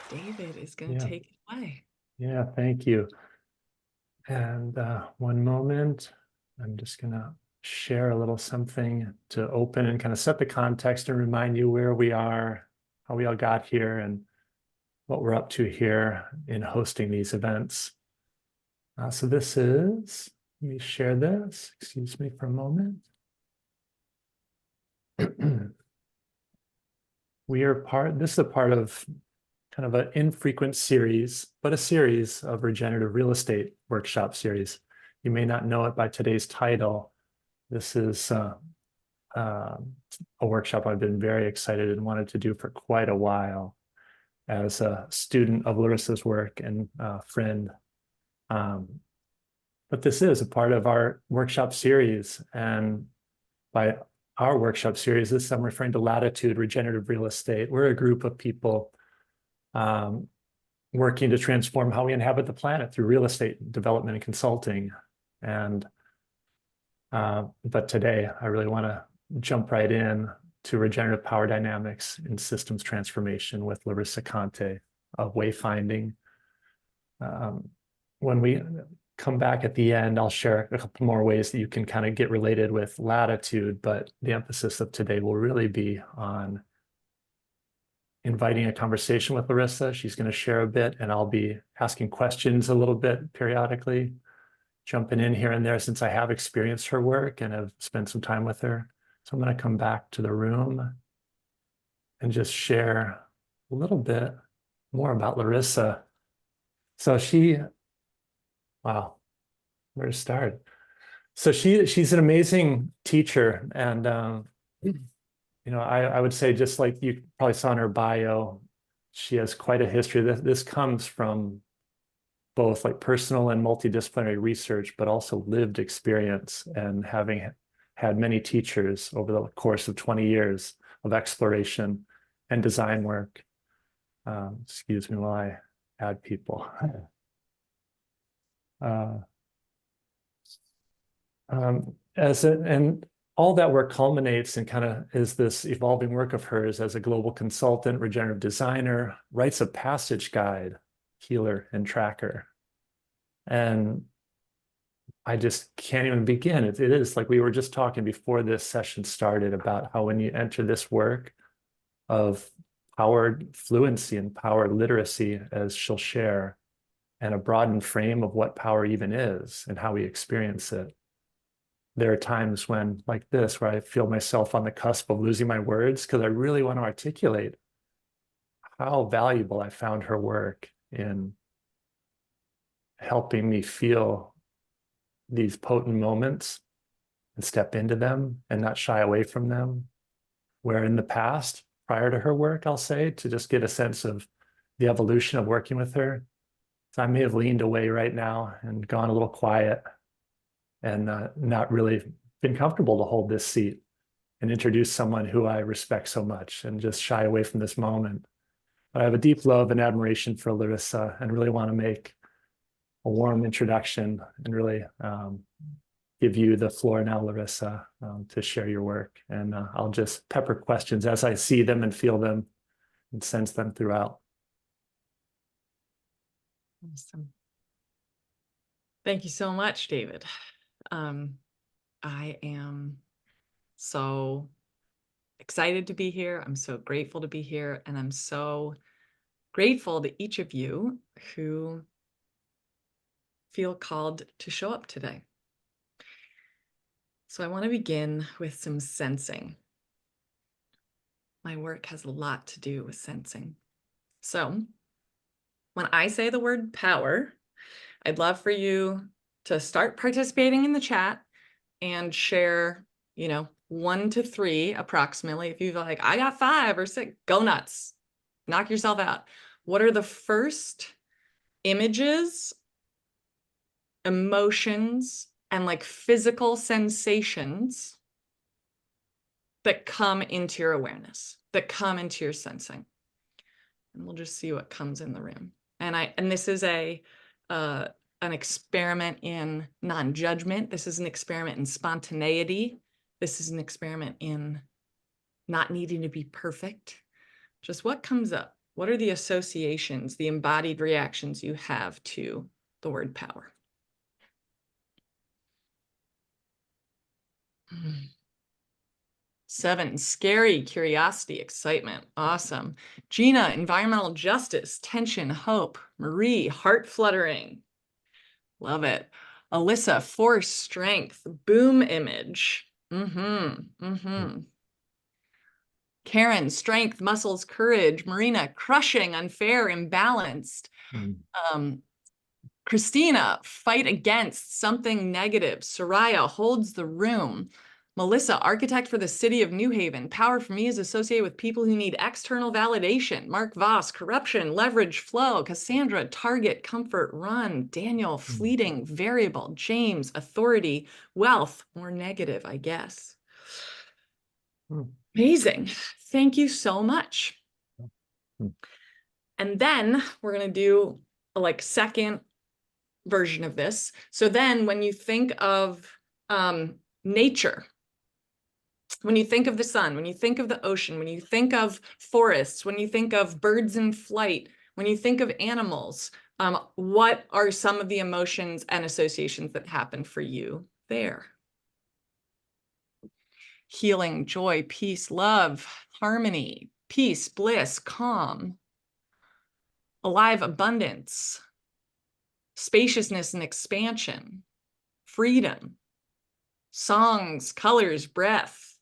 David is going to take it away. Yeah, thank you. And one moment, I'm just going to share a little something to open and kind of set the context and remind you where we are, how we all got here, and what we're up to here in hosting these events. So this is, let me share this. Excuse me for a moment. This is a part of kind of an infrequent series, but a series of regenerative real estate workshop series. You may not know it by today's title. This is a workshop I've been very excited and wanted to do for quite a while as a student of Larissa's work and friend. But this is a part of our workshop series. And by our workshop series, this I'm referring to Latitude Regenerative Real Estate. We're a group of people working to transform how we inhabit the planet through real estate development and consulting. And but today, I really want to jump right in to regenerative power dynamics in systems transformation with Larissa Conte of Wayfinding. When we come back at the end, I'll share a couple more ways that you can kind of get related with Latitude, but the emphasis of today will really be on inviting a conversation with Larissa. She's going to share a bit, and I'll be asking questions a little bit periodically, jumping in here and there since I have experienced her work and have spent some time with her. So I'm going to come back to the room and just share a little bit more about Larissa. So wow, where to start? So she's an amazing teacher, and I would say, just like you probably saw in her bio, she has quite a history. This comes from both like personal and multidisciplinary research, but also lived experience and having had many teachers over the course of 20 years of exploration and design work. Excuse me while I add people. And all that work culminates and kind of is this evolving work of hers as a global consultant, regenerative designer, rites of passage guide, healer, and tracker. And I just can't even begin. It is like we were just talking before this session started about how when you enter this work of power fluency and power literacy, as she'll share, and a broadened frame of what power even is and how we experience it, there are times when, like this, where I feel myself on the cusp of losing my words because I really want to articulate how valuable I found her work in helping me feel these potent moments and step into them and not shy away from them. Where in the past, prior to her work, I'll say, to just get a sense of the evolution of working with her, so I may have leaned away right now and gone a little quiet and not really been comfortable to hold this seat and introduce someone who I respect so much and just shy away from this moment. But I have a deep love and admiration for Larissa and really want to make a warm introduction and really give you the floor now, Larissa, to share your work. And I'll just pepper questions as I see them and feel them and sense them throughout. Awesome. Thank you so much, David. I am so excited to be here. I'm so grateful to be here. And I'm so grateful to each of you who feel called to show up today. So I want to begin with some sensing. My work has a lot to do with sensing. So when I say the word power, I'd love for you to start participating in the chat and share, 1 to 3 approximately. If you're like, I got 5 or 6, go nuts, knock yourself out. What are the first images, emotions, and like physical sensations that come into your awareness, that come into your sensing? And we'll just see what comes in the room. And this is an experiment in non-judgment. This is an experiment in spontaneity. This is an experiment in not needing to be perfect. Just what comes up? What are the associations, the embodied reactions you have to the word power? 7, scary, curiosity, excitement. Awesome. Gina, environmental justice, tension, hope. Marie, heart fluttering. Love it. Alyssa, force, strength, boom image. Karen, strength, muscles, courage. Marina, crushing, unfair, imbalanced. Christina, fight against something negative. Soraya, holds the room. Melissa, architect for the city of New Haven. Power for me is associated with people who need external validation. Mark Voss, corruption, leverage, flow. Cassandra, target, comfort, run. Daniel, fleeting, variable. James, authority, wealth, more negative, I guess. Amazing. Thank you so much. And then we're going to do a like second version of this. So then when you think of nature, when you think of the sun, when you think of the ocean, when you think of forests, when you think of birds in flight, when you think of animals, what are some of the emotions and associations that happen for you there? Healing, joy, peace, love, harmony, peace, bliss, calm, alive, abundance, spaciousness and expansion, freedom, songs, colors, breath,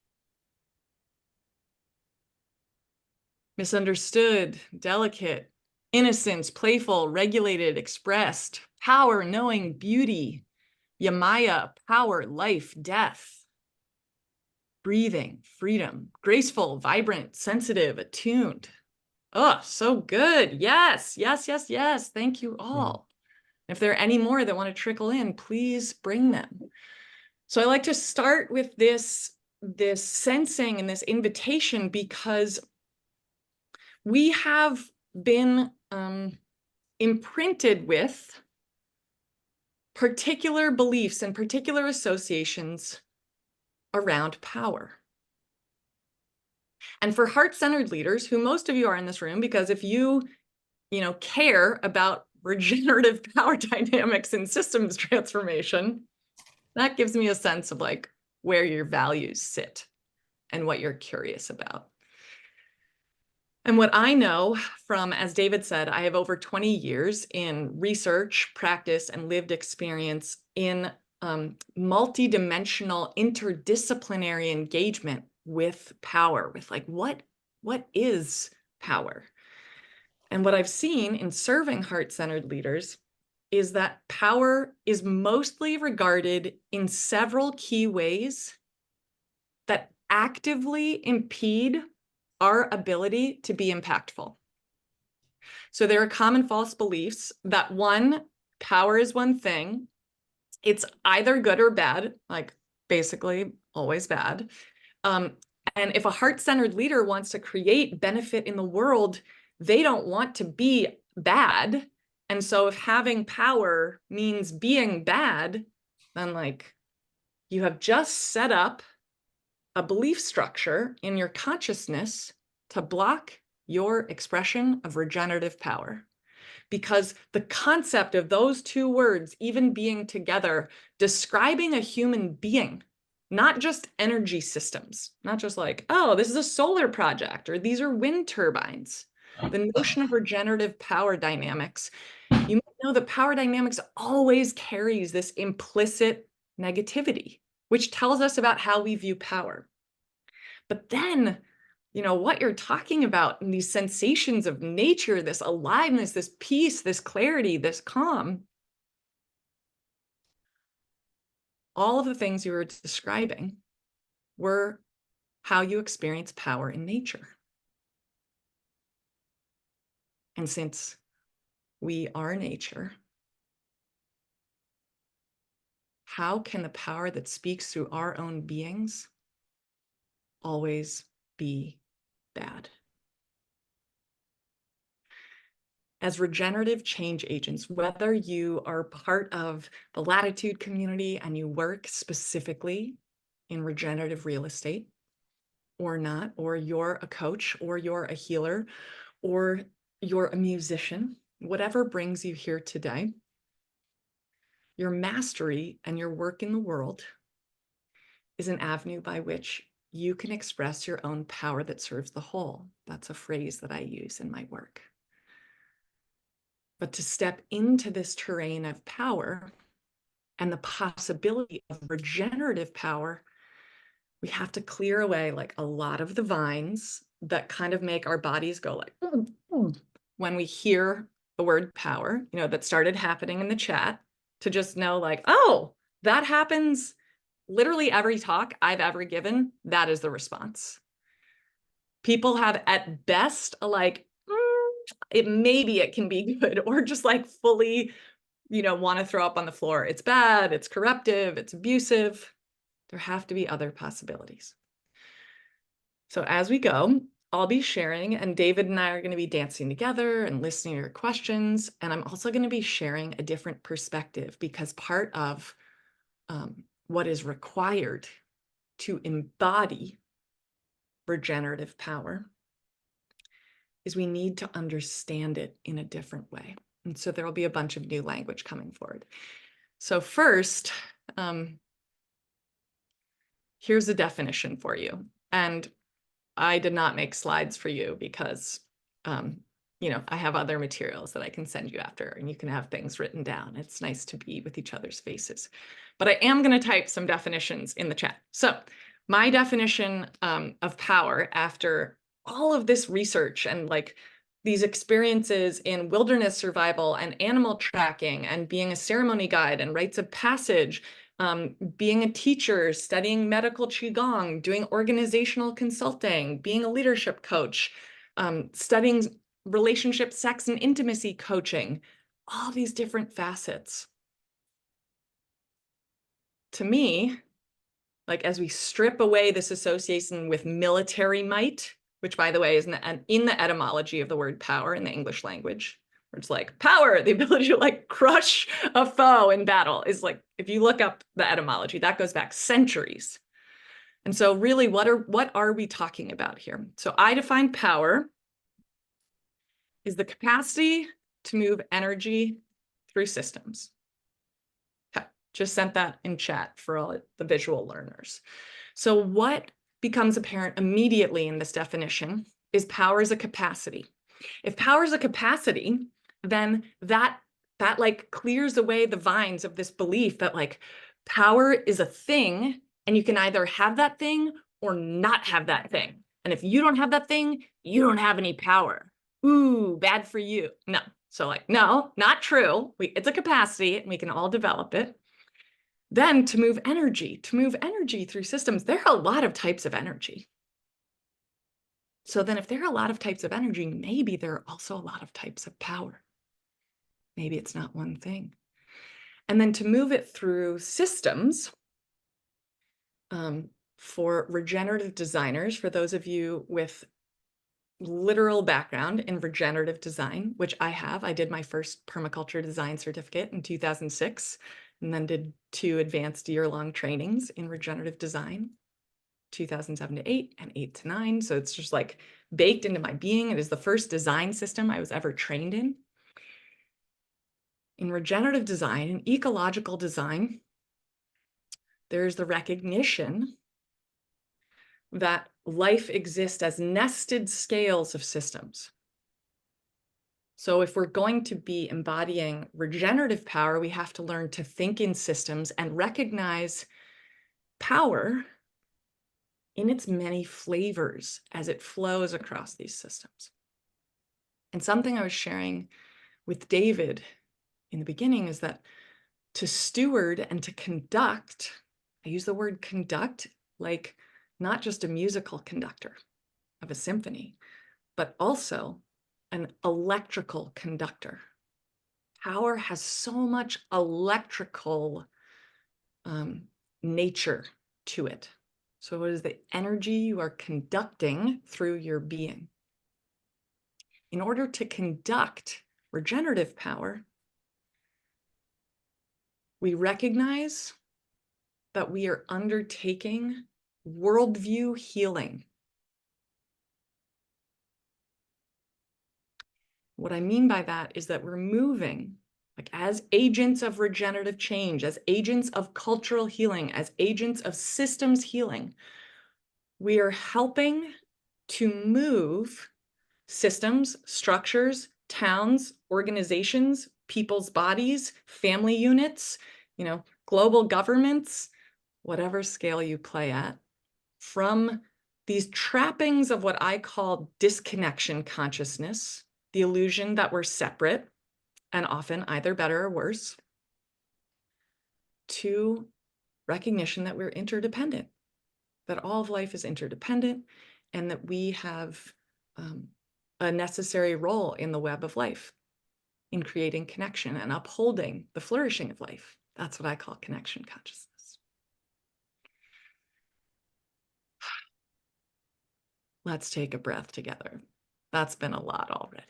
misunderstood, delicate, innocence, playful, regulated, expressed, power, knowing, beauty, Yamaya, power, life, death, breathing, freedom, graceful, vibrant, sensitive, attuned. Oh, so good. Yes, yes, yes, yes. Thank you all. If there are any more that want to trickle in, please bring them. So I like to start with this sensing and this invitation because we have been imprinted with particular beliefs and particular associations around power. And for heart-centered leaders, who most of you are in this room, because if you care about regenerative power dynamics and systems transformation, that gives me a sense of like where your values sit and what you're curious about. And what I know from, as David said, I have over 20 years in research, practice, and lived experience in multidimensional interdisciplinary engagement with power, with like, what is power? And what I've seen in serving heart-centered leaders is that power is mostly regarded in several key ways that actively impede our ability to be impactful. So there are common false beliefs that one, power is one thing. It's either good or bad, like basically always bad. And if a heart-centered leader wants to create benefit in the world, they don't want to be bad. And so if having power means being bad, then like you have just set up a belief structure in your consciousness to block your expression of regenerative power. Because the concept of those two words, even being together, describing a human being, not just energy systems, not just like, oh, this is a solar project, or these are wind turbines. The notion of regenerative power dynamics, you might know that power dynamics always carries this implicit negativity, which tells us about how we view power. But then, what you're talking about and these sensations of nature, this aliveness, this peace, this clarity, this calm, all of the things you were describing were how you experience power in nature. And since we are nature, how can the power that speaks through our own beings always be bad? As regenerative change agents, whether you are part of the Latitude community and you work specifically in regenerative real estate or not, or you're a coach, or you're a healer, or you're a musician, whatever brings you here today, your mastery and your work in the world is an avenue by which you can express your own power that serves the whole. That's a phrase that I use in my work. But to step into this terrain of power and the possibility of regenerative power, we have to clear away like a lot of the vines that kind of make our bodies go like, when we hear the word power, you know, that started happening in the chat, to just know like, oh, that happens literally every talk I've ever given. That is the response. People have at best a like, maybe it can be good, or just like fully, you know, want to throw up on the floor. It's bad, it's corruptive, it's abusive. There have to be other possibilities. So as we go, I'll be sharing, and David and I are going to be dancing together and listening to your questions. And I'm also going to be sharing a different perspective, because part of what is required to embody regenerative power is we need to understand it in a different way. And so there will be a bunch of new language coming forward. So first, here's a definition for you. And I did not make slides for you because, you know, I have other materials that I can send you after, and you can have things written down. It's nice to be with each other's faces. But I am going to type some definitions in the chat. So my definition of power, after all of this research and like these experiences in wilderness survival and animal tracking and being a ceremony guide and rites of passage, being a teacher, studying medical qigong, doing organizational consulting, being a leadership coach, studying relationship, sex, and intimacy coaching, all these different facets. To me, like as we strip away this association with military might, which by the way is in the etymology of the word power in the English language, where it's like power, the ability to like crush a foe in battle, is like, if you look up the etymology, that goes back centuries. And so really, what are we talking about here? So I define power is the capacity to move energy through systems. Okay, just sent that in chat for all the visual learners. So what becomes apparent immediately in this definition is power is a capacity. If power is a capacity, then that like clears away the vines of this belief that like power is a thing, and you can either have that thing or not have that thing. And if you don't have that thing, you don't have any power. Ooh, bad for you. No. So like, no, not true. It's a capacity and we can all develop it. Then to move energy through systems, there are a lot of types of energy. So then if there are a lot of types of energy, maybe there are also a lot of types of power. Maybe it's not one thing. And then to move it through systems, for regenerative designers, for those of you with literal background in regenerative design, which I have, I did my first permaculture design certificate in 2006, and then did 2 advanced year-long trainings in regenerative design, 2007 to 8 and 8 to 9. So it's just like baked into my being. It is the first design system I was ever trained in. In regenerative design and ecological design, there's the recognition that life exists as nested scales of systems. So if we're going to be embodying regenerative power, we have to learn to think in systems and recognize power in its many flavors as it flows across these systems. And something I was sharing with David in the beginning is that to steward and to conduct, I use the word conduct like not just a musical conductor of a symphony, but also an electrical conductor. Power has so much electrical nature to it. So what is the energy you are conducting through your being? In order to conduct regenerative power, we recognize that we are undertaking worldview healing. What I mean by that is that we're moving, like, as agents of regenerative change, as agents of cultural healing, as agents of systems healing. We are helping to move systems, structures, towns, organizations, people's bodies, family units, global governments, whatever scale you play at, from these trappings of what I call disconnection consciousness, the illusion that we're separate and often either better or worse, to recognition that we're interdependent, that all of life is interdependent, and that we have a necessary role in the web of life, in creating connection and upholding the flourishing of life. That's what I call connection consciousness. Let's take a breath together. That's been a lot already.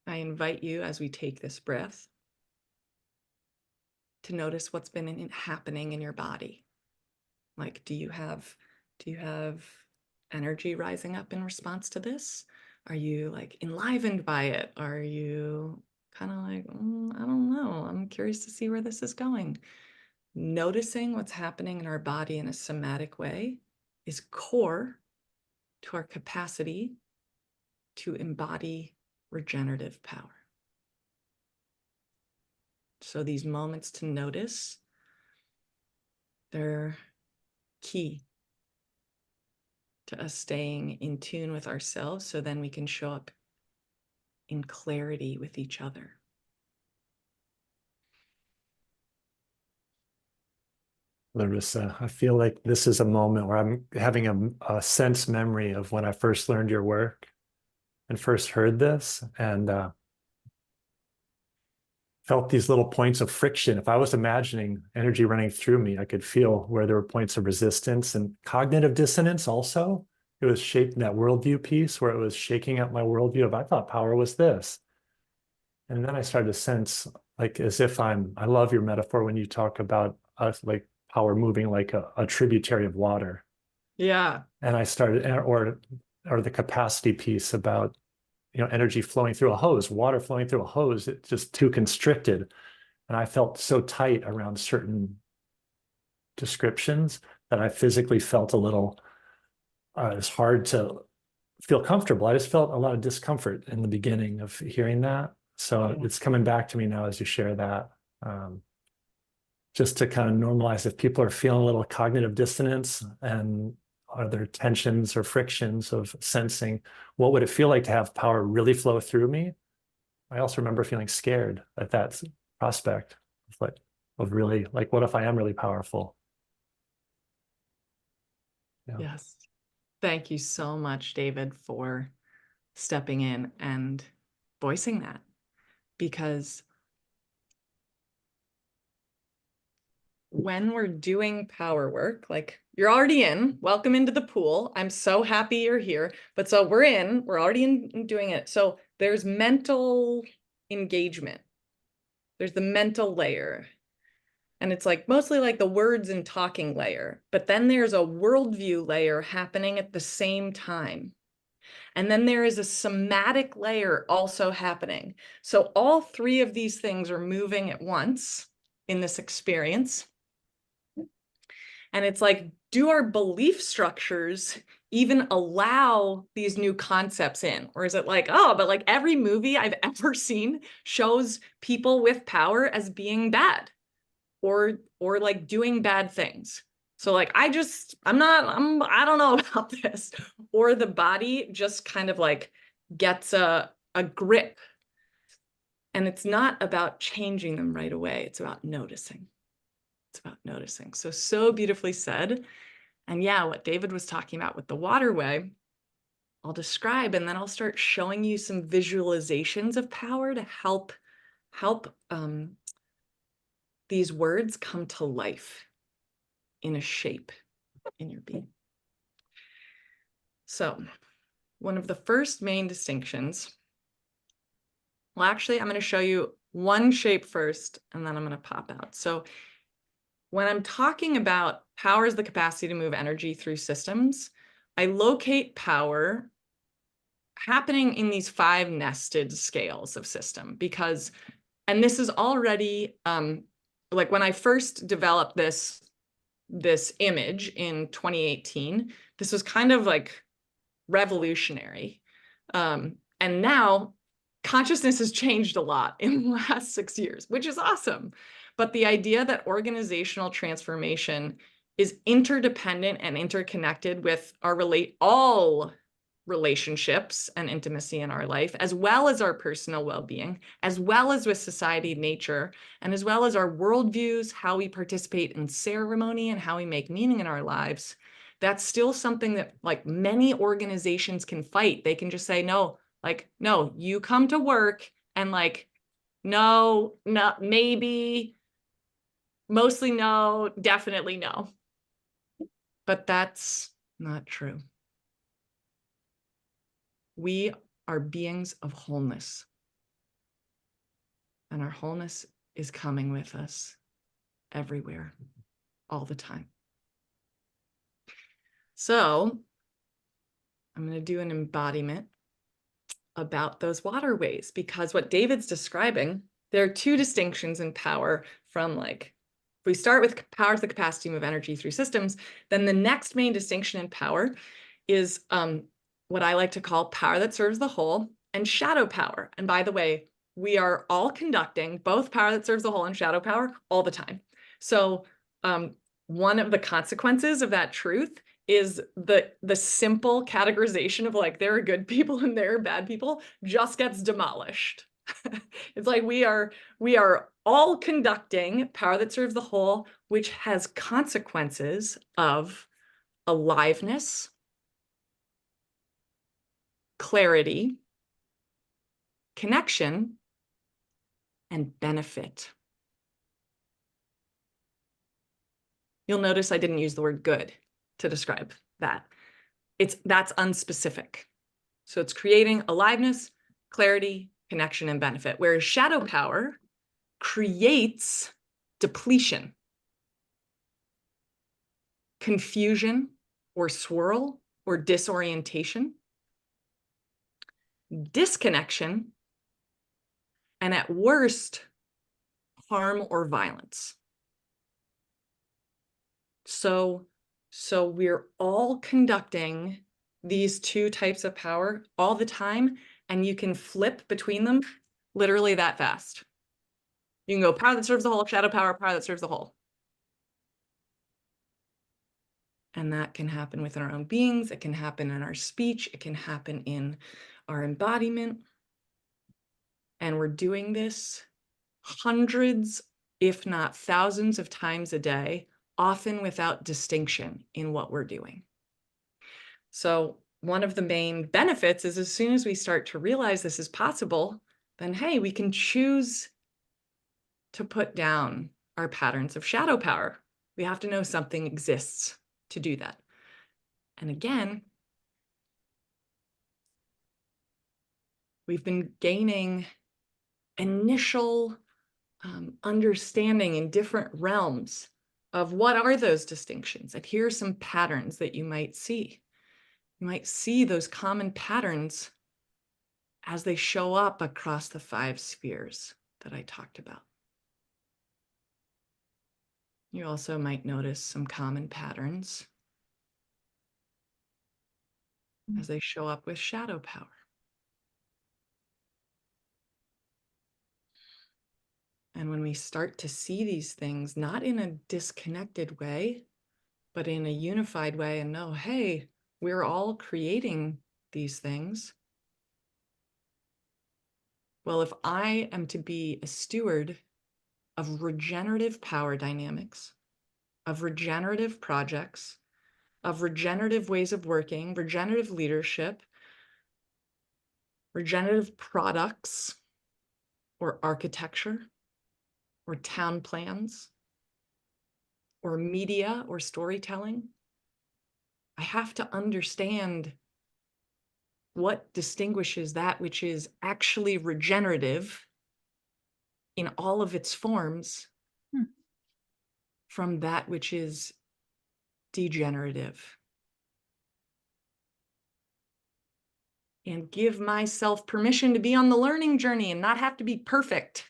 I invite you, as we take this breath, to notice what's been happening in your body. Like, do you have energy rising up in response to this? Are you like enlivened by it? Are you kind of like, I don't know, I'm curious to see where this is going? Noticing what's happening in our body in a somatic way is core to our capacity to embody regenerative power. So these moments to notice, they're key to us staying in tune with ourselves, so then we can show up in clarity with each other. Larissa, I feel like this is a moment where I'm having a sense memory of when I first learned your work and first heard this, and felt these little points of friction. If I was imagining energy running through me, I could feel where there were points of resistance and cognitive dissonance also. It was shaping that worldview piece where it was shaking up my worldview of, I thought power was this. And then I started to sense, like, as if I love your metaphor when you talk about us, like power moving like a tributary of water. Yeah. And I started, or the capacity piece about, energy flowing through a hose, water flowing through a hose, it's just too constricted. And I felt so tight around certain descriptions that I physically felt a little, it's hard to feel comfortable. I just felt a lot of discomfort in the beginning of hearing that. So it's coming back to me now as you share that. Just to kind of normalize if people are feeling a little cognitive dissonance and are there tensions or frictions of sensing what would it feel like to have power really flow through me? I also remember feeling scared at that prospect of really, like, what if I am really powerful? Yeah. Yes. Thank you so much, David, for stepping in and voicing that, because when we're doing power work, like, you're already in, welcome into the pool. I'm so happy you're here. But so we're already in doing it. So there's mental engagement. There's the mental layer. And it's like mostly like the words and talking layer. But then there's a worldview layer happening at the same time. And then there is a somatic layer also happening. So all three of these things are moving at once in this experience. And it's like, do our belief structures even allow these new concepts in? Or is it like, oh, but like every movie I've ever seen shows people with power as being bad or like doing bad things. So like, I don't know about this. Or the body just kind of like gets a grip. And it's not about changing them right away. It's about noticing. It's about noticing. So beautifully said. And yeah, what David was talking about with the waterway, I'll describe, and then I'll start showing you some visualizations of power to help these words come to life in a shape in your being. So one of the first main distinctions, well, actually, I'm going to show you one shape first, and then I'm going to pop out. So when I'm talking about power is the capacity to move energy through systems, I locate power happening in these 5 nested scales of system because, and this is already, like when I first developed this image in 2018, this was kind of like revolutionary. And now consciousness has changed a lot in the last 6 years, which is awesome. But the idea that organizational transformation is interdependent and interconnected with all relationships and intimacy in our life, as well as our personal well-being, as well as with society, nature, and as well as our worldviews, how we participate in ceremony and how we make meaning in our lives, that's still something that like many organizations can fight. They can just say, no, like, no, you come to work and like, no, maybe, mostly no, definitely no. But that's not true. We are beings of wholeness. And our wholeness is coming with us everywhere, all the time. So I'm going to do an embodiment about those waterways, because what David's describing, there are 2 distinctions in power from like, if we start with power is the capacity to move energy through systems, then the next main distinction in power is what I like to call power that serves the whole and shadow power. And by the way, we are all conducting both power that serves the whole and shadow power all the time. So one of the consequences of that truth is the simple categorization of like, there are good people and there are bad people just gets demolished. It's like we are all conducting power that serves the whole, which has consequences of aliveness, clarity, connection, and benefit. You'll notice I didn't use the word good to describe that. That's unspecific. So it's creating aliveness, clarity, connection, and benefit, whereas shadow power creates depletion, confusion or swirl or disorientation, disconnection, and at worst, harm or violence. So we're all conducting these 2 types of power all the time, and you can flip between them literally that fast. You can go power that serves the whole, shadow power that serves the whole. And that can happen within our own beings. It can happen in our speech. It can happen in our embodiment. And we're doing this hundreds, if not thousands of times a day, often without distinction in what we're doing. So one of the main benefits is as soon as we start to realize this is possible, then hey, we can choose to put down our patterns of shadow power. We have to know something exists to do that. And again, we've been gaining initial understanding in different realms of what are those distinctions. And here are some patterns that you might see. You might see those common patterns as they show up across the 5 spheres that I talked about. You also might notice some common patterns as they show up with shadow power. And when we start to see these things, not in a disconnected way, but in a unified way, and know, hey, we're all creating these things. Well, if I am to be a steward of regenerative power dynamics, of regenerative projects, of regenerative ways of working, regenerative leadership, regenerative products, or architecture, or town plans, or media or storytelling, I have to understand what distinguishes that which is actually regenerative in all of its forms from that which is degenerative. And give myself permission to be on the learning journey and not have to be perfect.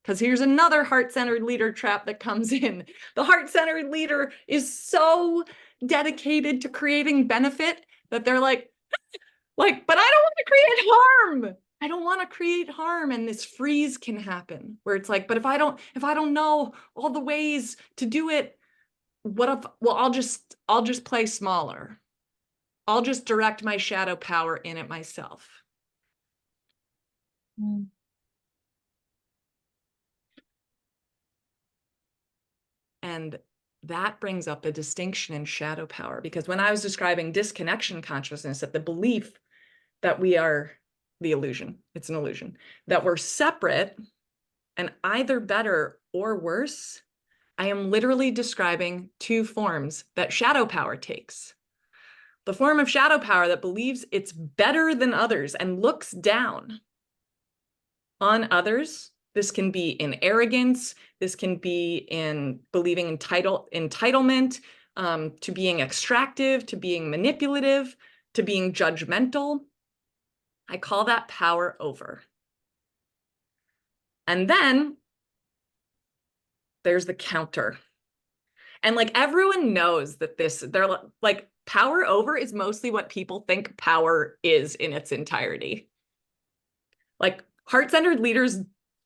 Because here's another heart-centered leader trap that comes in. The heart-centered leader is so dedicated to creating benefit that they're like, but I don't want to create harm. I don't want to create harm. And this freeze can happen where it's like, but if I don't know all the ways to do it, what if, well, I'll just play smaller. I'll just direct my shadow power in it myself. And that brings up a distinction in shadow power, because when I was describing disconnection consciousness, that the belief that we are the illusion, it's an illusion, that we're separate and either better or worse, I am literally describing two forms that shadow power takes. The form of shadow power that believes it's better than others and looks down on others. This can be in arrogance. This can be in believing in entitlement, to being extractive, to being manipulative, to being judgmental. I call that power over. And then there's the counter. And like everyone knows that they're like, power over is mostly what people think power is in its entirety. Like heart-centered leaders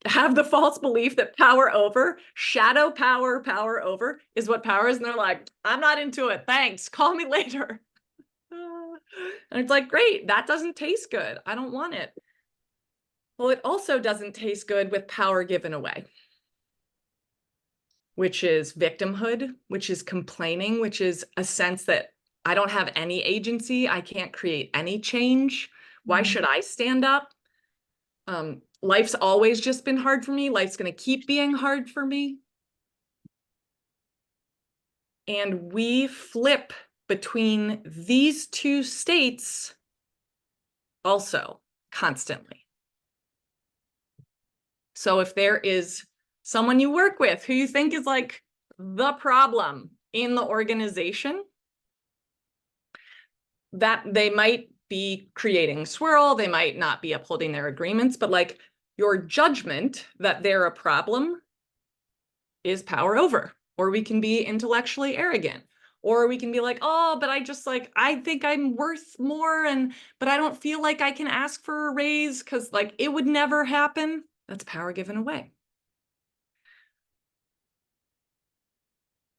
have the false belief that power over, shadow power, power over is what power is. And they're like, I'm not into it. Thanks. Call me later. And it's like, great. That doesn't taste good. I don't want it. Well, it also doesn't taste good with power given away, which is victimhood, which is complaining, which is a sense that I don't have any agency. I can't create any change. Why should I stand up? Life's always just been hard for me. Life's going to keep being hard for me. And we flip between these two states also constantly. So if there is someone you work with who you think is like the problem in the organization, that they might be creating swirl, they might not be upholding their agreements, but like your judgment that they're a problem is power over. Or we can be intellectually arrogant, or we can be like, oh, but I think I'm worth more, but I don't feel like I can ask for a raise because like it would never happen. That's power given away.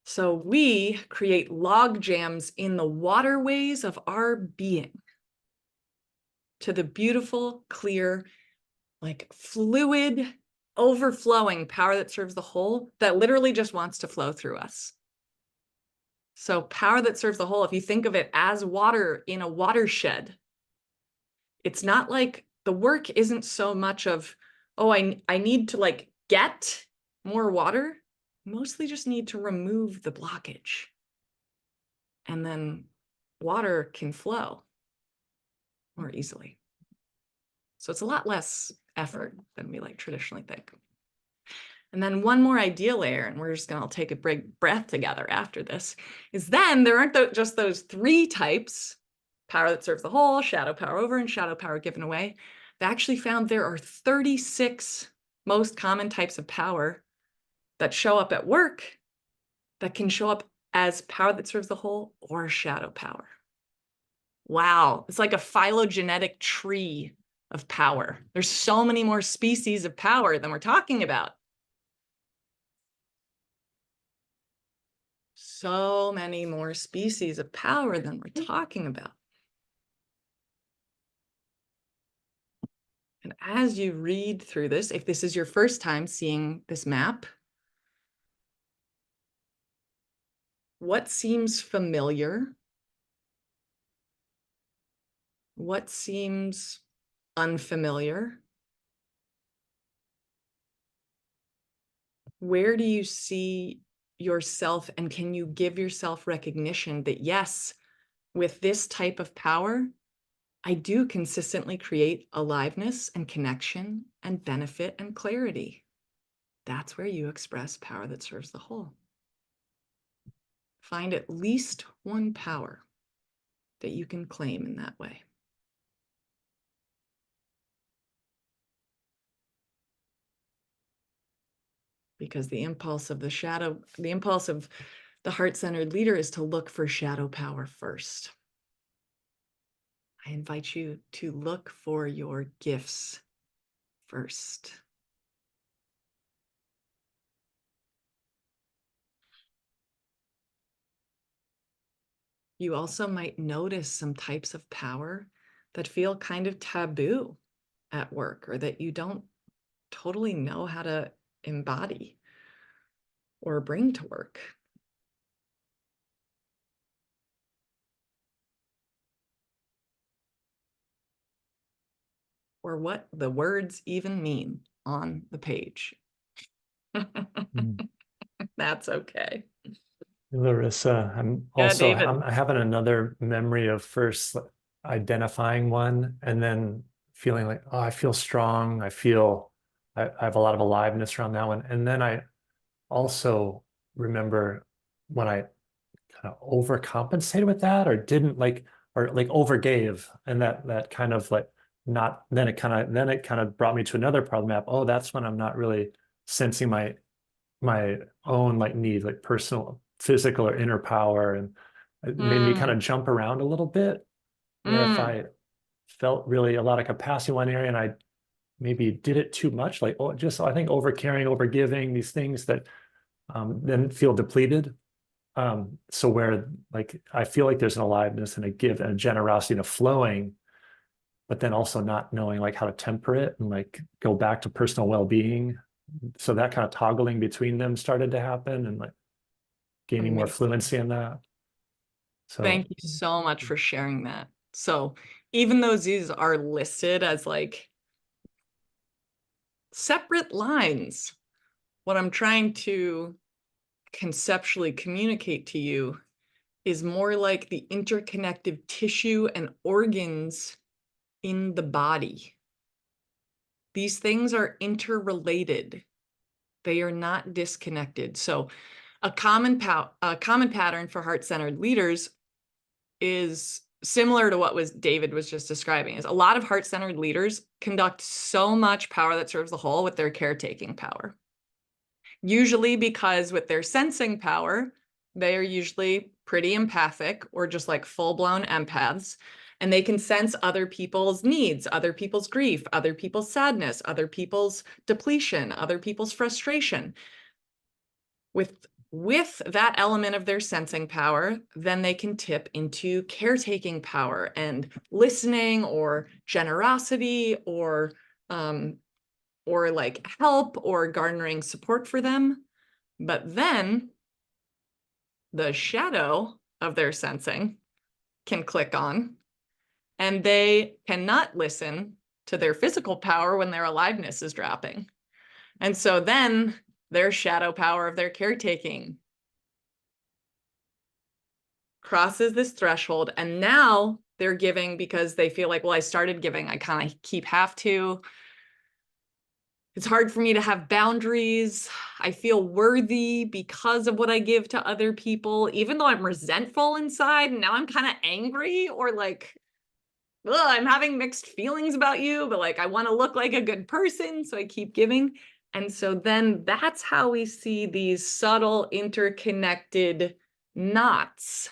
So we create log jams in the waterways of our being to the beautiful, clear, like fluid, overflowing power that serves the whole, that literally just wants to flow through us. So power that serves the whole, if you think of it as water in a watershed, it's not like the work isn't so much of, oh, I need to like get more water. Mostly just need to remove the blockage. And then water can flow more easily. So it's a lot less effort than we like traditionally think. And then one more idea layer, and we're just going to take a big breath together after this, is then there aren't just those three types, power that serves the whole, shadow power over, and shadow power given away. They actually found there are 36 most common types of power that show up at work that can show up as power that serves the whole or shadow power. Wow, it's like a phylogenetic tree of power. There's so many more species of power than we're talking about. So many more species of power than we're talking about. And as you read through this, if this is your first time seeing this map, what seems familiar? What seems unfamiliar? Where do you see yourself, and can you give yourself recognition that yes, with this type of power, I do consistently create aliveness and connection and benefit and clarity. that's where you express power that serves the whole. Find at least one power that you can claim in that way. Because the impulse of the heart-centered leader is to look for shadow power first. I invite you to look for your gifts first. You also might notice some types of power that feel kind of taboo at work, or that you don't totally know how to embody or bring to work. Or what the words even mean on the page. That's okay. Larissa, I'm Yeah, also David. I'm having another memory of first identifying one and then feeling like, oh, I feel strong. I have a lot of aliveness around that one. And then I also remember when I kind of overcompensated with that or didn't like or like overgave and that kind of like not then it kind of brought me to another problem map. Oh, that's when I'm not really sensing my own like need, like personal, physical or inner power. And it made me kind Mm, of jump around a little bit, where if mm. I felt really a lot of capacity in one area and I maybe did it too much, like oh, just I think over caring, over giving, these things that then feel depleted. So where like I feel like there's an aliveness and a give and a generosity and a flowing, but then also not knowing like how to temper it and like go back to personal well-being. So that kind of toggling between them started to happen and like gaining more Amazing. fluency in that. So Thank you so much for sharing that. So even though these are listed as like separate lines, what I'm trying to conceptually communicate to you is more like the interconnective tissue and organs in the body. These things are interrelated. They are not disconnected. So a common pattern for heart-centered leaders is similar to what David was just describing. Is a lot of heart-centered leaders conduct so much power that serves the whole with their caretaking power. Usually because with their sensing power, they are usually pretty empathic or just like full-blown empaths. And they can sense other people's needs, other people's grief, other people's sadness, other people's depletion, other people's frustration. With that element of their sensing power, then they can tip into caretaking power and listening or generosity or like help or garnering support for them. But then the shadow of their sensing can click on, and they cannot listen to their physical power when their aliveness is dropping. And so then their shadow power of their caretaking crosses this threshold, and now they're giving because they feel like, well, I started giving, I kind of keep have to. It's hard for me to have boundaries. I feel worthy because of what I give to other people, even though I'm resentful inside. And now I'm kind of angry or like, ugh, I'm having mixed feelings about you, but like I want to look like a good person. So I keep giving. And so then that's how we see these subtle interconnected knots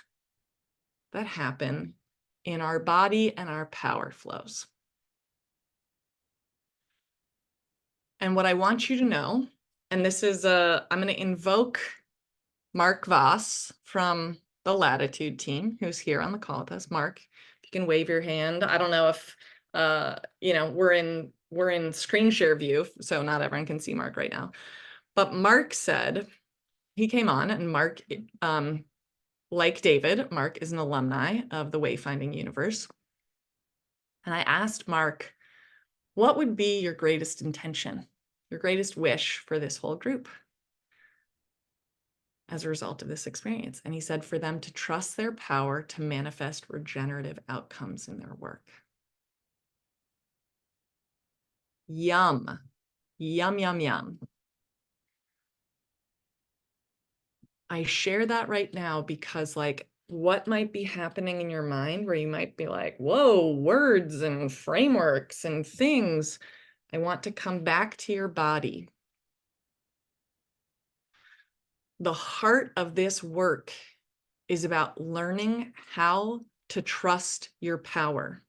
that happen in our body and our power flows. And what I want you to know, and this is I'm going to invoke Mark Voss from the Latitude team, who's here on the call with us. Mark, if you can wave your hand. I don't know if we're in screen share view, so not everyone can see Mark right now. But Mark said, he came on, and Mark, like David, Mark is an alumni of the Wayfinding universe. And I asked Mark, what would be your greatest intention, your greatest wish for this whole group as a result of this experience? And he said for them to trust their power to manifest regenerative outcomes in their work. Yum, yum, yum, yum. I share that right now because, like, what might be happening in your mind where you might be like, whoa, words and frameworks and things. I want to come back to your body. The heart of this work is about learning how to trust your power,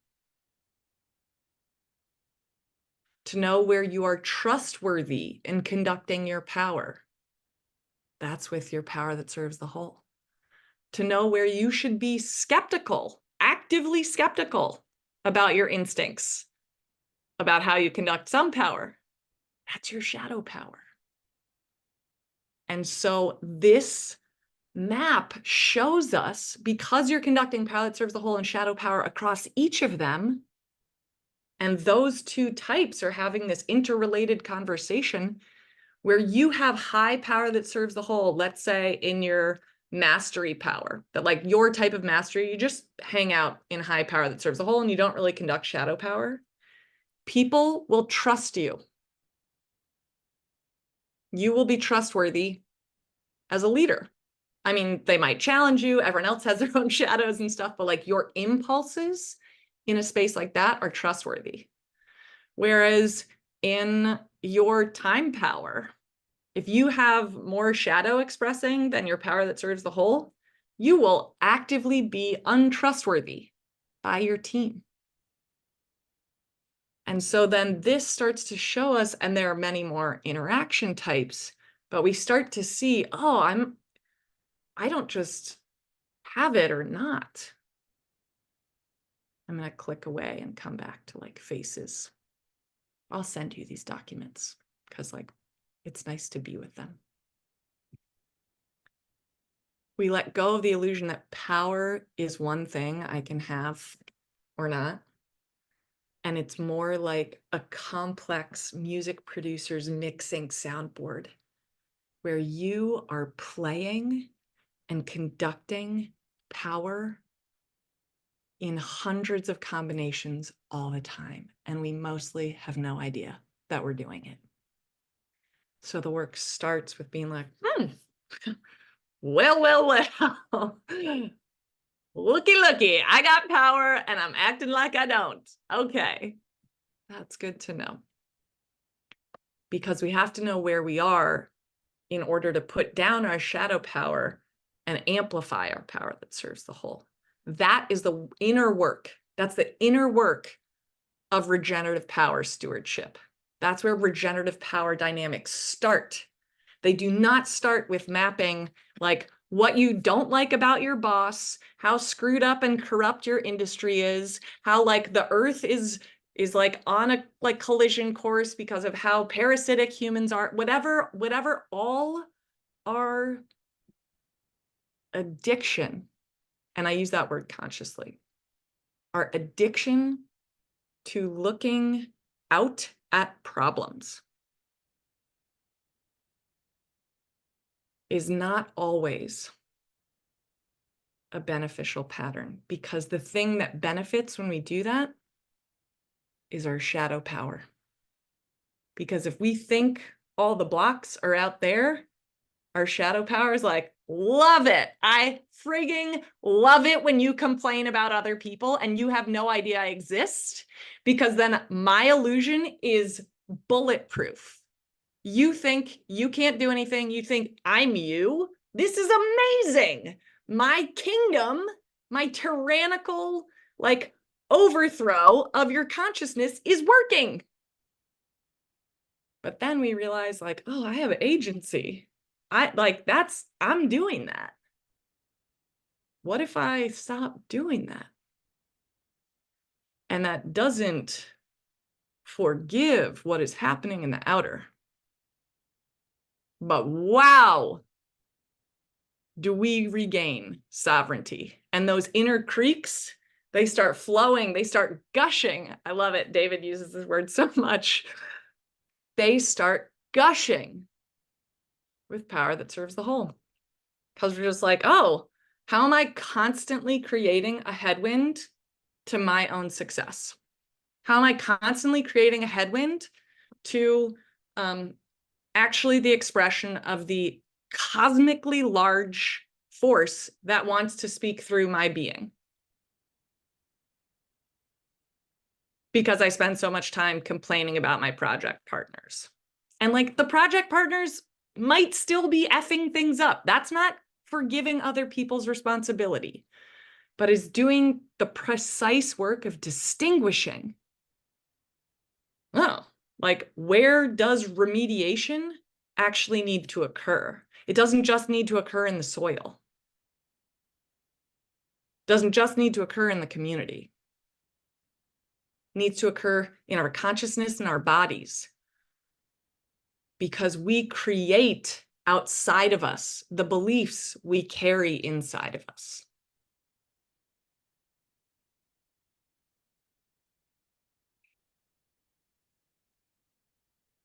to know where you are trustworthy in conducting your power. That's with your power that serves the whole. To know where you should be skeptical, actively skeptical about your instincts, about how you conduct some power. That's your shadow power. And so this map shows us, because you're conducting power that serves the whole and shadow power across each of them, and those two types are having this interrelated conversation where you have high power that serves the whole, let's say in your mastery power, that like your type of mastery, you just hang out in high power that serves the whole and you don't really conduct shadow power. People will trust you. You will be trustworthy as a leader. I mean, they might challenge you. Everyone else has their own shadows and stuff, but like your impulses in a space like that are trustworthy. Whereas in your time power, if you have more shadow expressing than your power that serves the whole, you will actively be untrustworthy by your team. And so then this starts to show us, and there are many more interaction types, but we start to see, oh, I don't just have it or not. I'm going to click away and come back to like faces. I'll send you these documents because like it's nice to be with them. We let go of the illusion that power is one thing I can have or not. And it's more like a complex music producer's mixing soundboard where you are playing and conducting power in hundreds of combinations all the time. And we mostly have no idea that we're doing it. So the work starts with being like, well. Looky, I got power and I'm acting like I don't. Okay, that's good to know. Because we have to know where we are in order to put down our shadow power and amplify our power that serves the whole. That is the inner work. That's the inner work of regenerative power stewardship. That's where regenerative power dynamics start. They do not start with mapping like what you don't like about your boss, how screwed up and corrupt your industry is, how like the earth is like on a like collision course because of how parasitic humans are, whatever all our addiction, and I use that word consciously, our addiction to looking out at problems is not always a beneficial pattern, because the thing that benefits when we do that is our shadow power. Because if we think all the blocks are out there, our shadow power is like, love it. I frigging love it when you complain about other people and you have no idea I exist, because then my illusion is bulletproof. You think you can't do anything. You think I'm you. This is amazing. My kingdom, my tyrannical, like overthrow of your consciousness is working. But then we realize like, oh, I have agency. I'm doing that. What if I stop doing that? And that doesn't forgive what is happening in the outer. But wow, do we regain sovereignty? And those inner creeks, they start flowing, they start gushing. I love it. David uses this word so much. They start gushing with power that serves the whole. Because we're just like, oh, how am I constantly creating a headwind to my own success? How am I constantly creating a headwind to actually the expression of the cosmically large force that wants to speak through my being. Because I spend so much time complaining about my project partners. And like the project partners might still be effing things up. That's not forgiving other people's responsibility, but is doing the precise work of distinguishing. Oh, like where does remediation actually need to occur? It doesn't just need to occur in the soil. It doesn't just need to occur in the community. It needs to occur in our consciousness and our bodies. Because we create outside of us the beliefs we carry inside of us.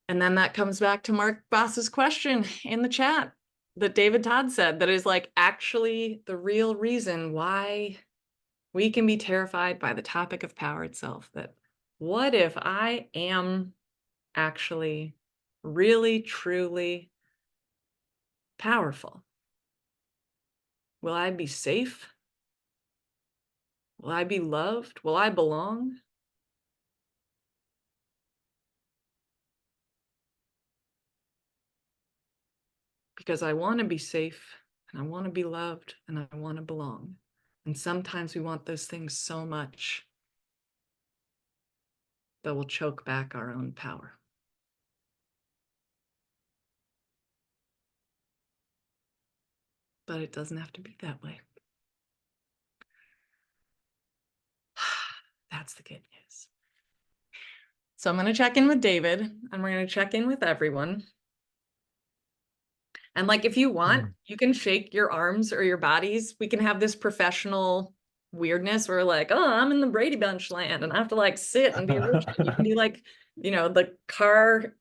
And then that comes back to Mark Boss's question in the chat that David Todd said, that is like actually the real reason why we can be terrified by the topic of power itself. That what if I am actually really, truly powerful? Will I be safe? Will I be loved? Will I belong? Because I want to be safe and I want to be loved and I want to belong. And sometimes we want those things so much that we'll choke back our own power. But it doesn't have to be that way. That's the good news. So I'm going to check in with David and we're going to check in with everyone. And like, if you want, you can shake your arms or your bodies. We can have this professional weirdness where like, oh, I'm in the Brady Bunch land and I have to like sit and be rigid. You can do like, you know, the car,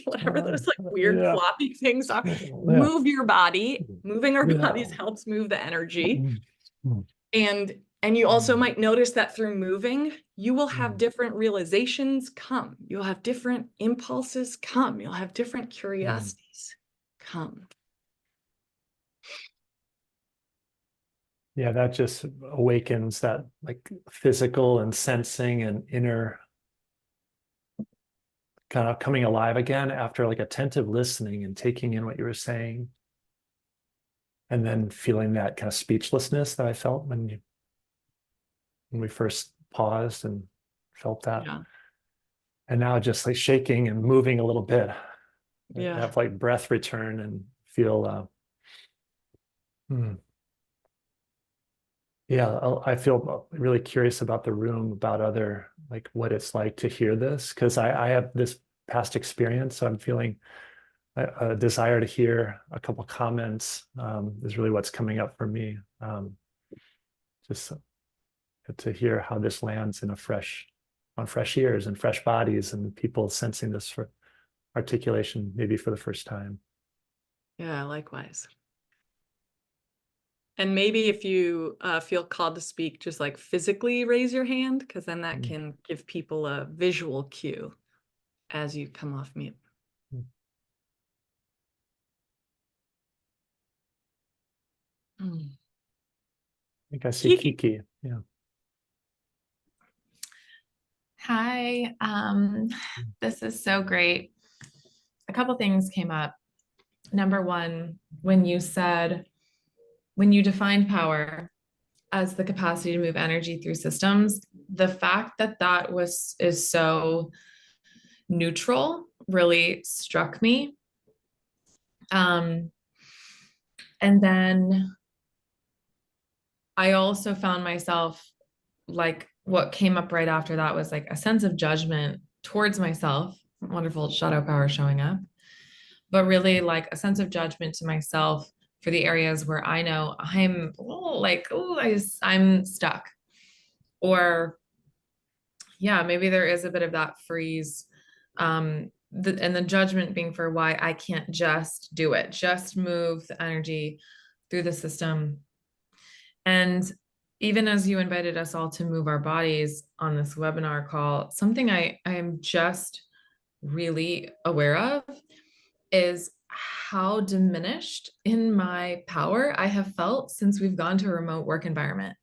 whatever those like weird floppy things are. Move your body. Moving our bodies helps move the energy. And you also might notice that through moving, you will have different realizations come. You'll have different impulses come. You'll have different curiosities come. Yeah, that just awakens that like physical and sensing and inner kind of coming alive again after like attentive listening and taking in what you were saying. And then feeling that kind of speechlessness that I felt when we first paused and felt that. Yeah. And now just like shaking and moving a little bit. Yeah. Have like breath return and feel yeah, I feel really curious about the room, about other, like what it's like to hear this, because I have this past experience. So I'm feeling a desire to hear a couple comments is really what's coming up for me. Just to hear how this lands in on fresh ears and fresh bodies and people sensing this for articulation, maybe for the first time. Yeah, likewise. And maybe if you feel called to speak, just like physically raise your hand, because then that can give people a visual cue as you come off mute. I think I see Kiki. Yeah. Hi, this is so great. A couple things came up. Number one, when you defined power as the capacity to move energy through systems, the fact that that is so neutral really struck me. And then I also found myself, like, what came up right after that was like a sense of judgment towards myself. Wonderful shadow power showing up, but really like a sense of judgment to myself for the areas where I know I'm I'm stuck, or yeah, maybe there is a bit of that freeze, and the judgment being for why I can't just do it, just move the energy through the system. And even as you invited us all to move our bodies on this webinar call, something I am just really aware of is how diminished in my power I have felt since we've gone to a remote work environment.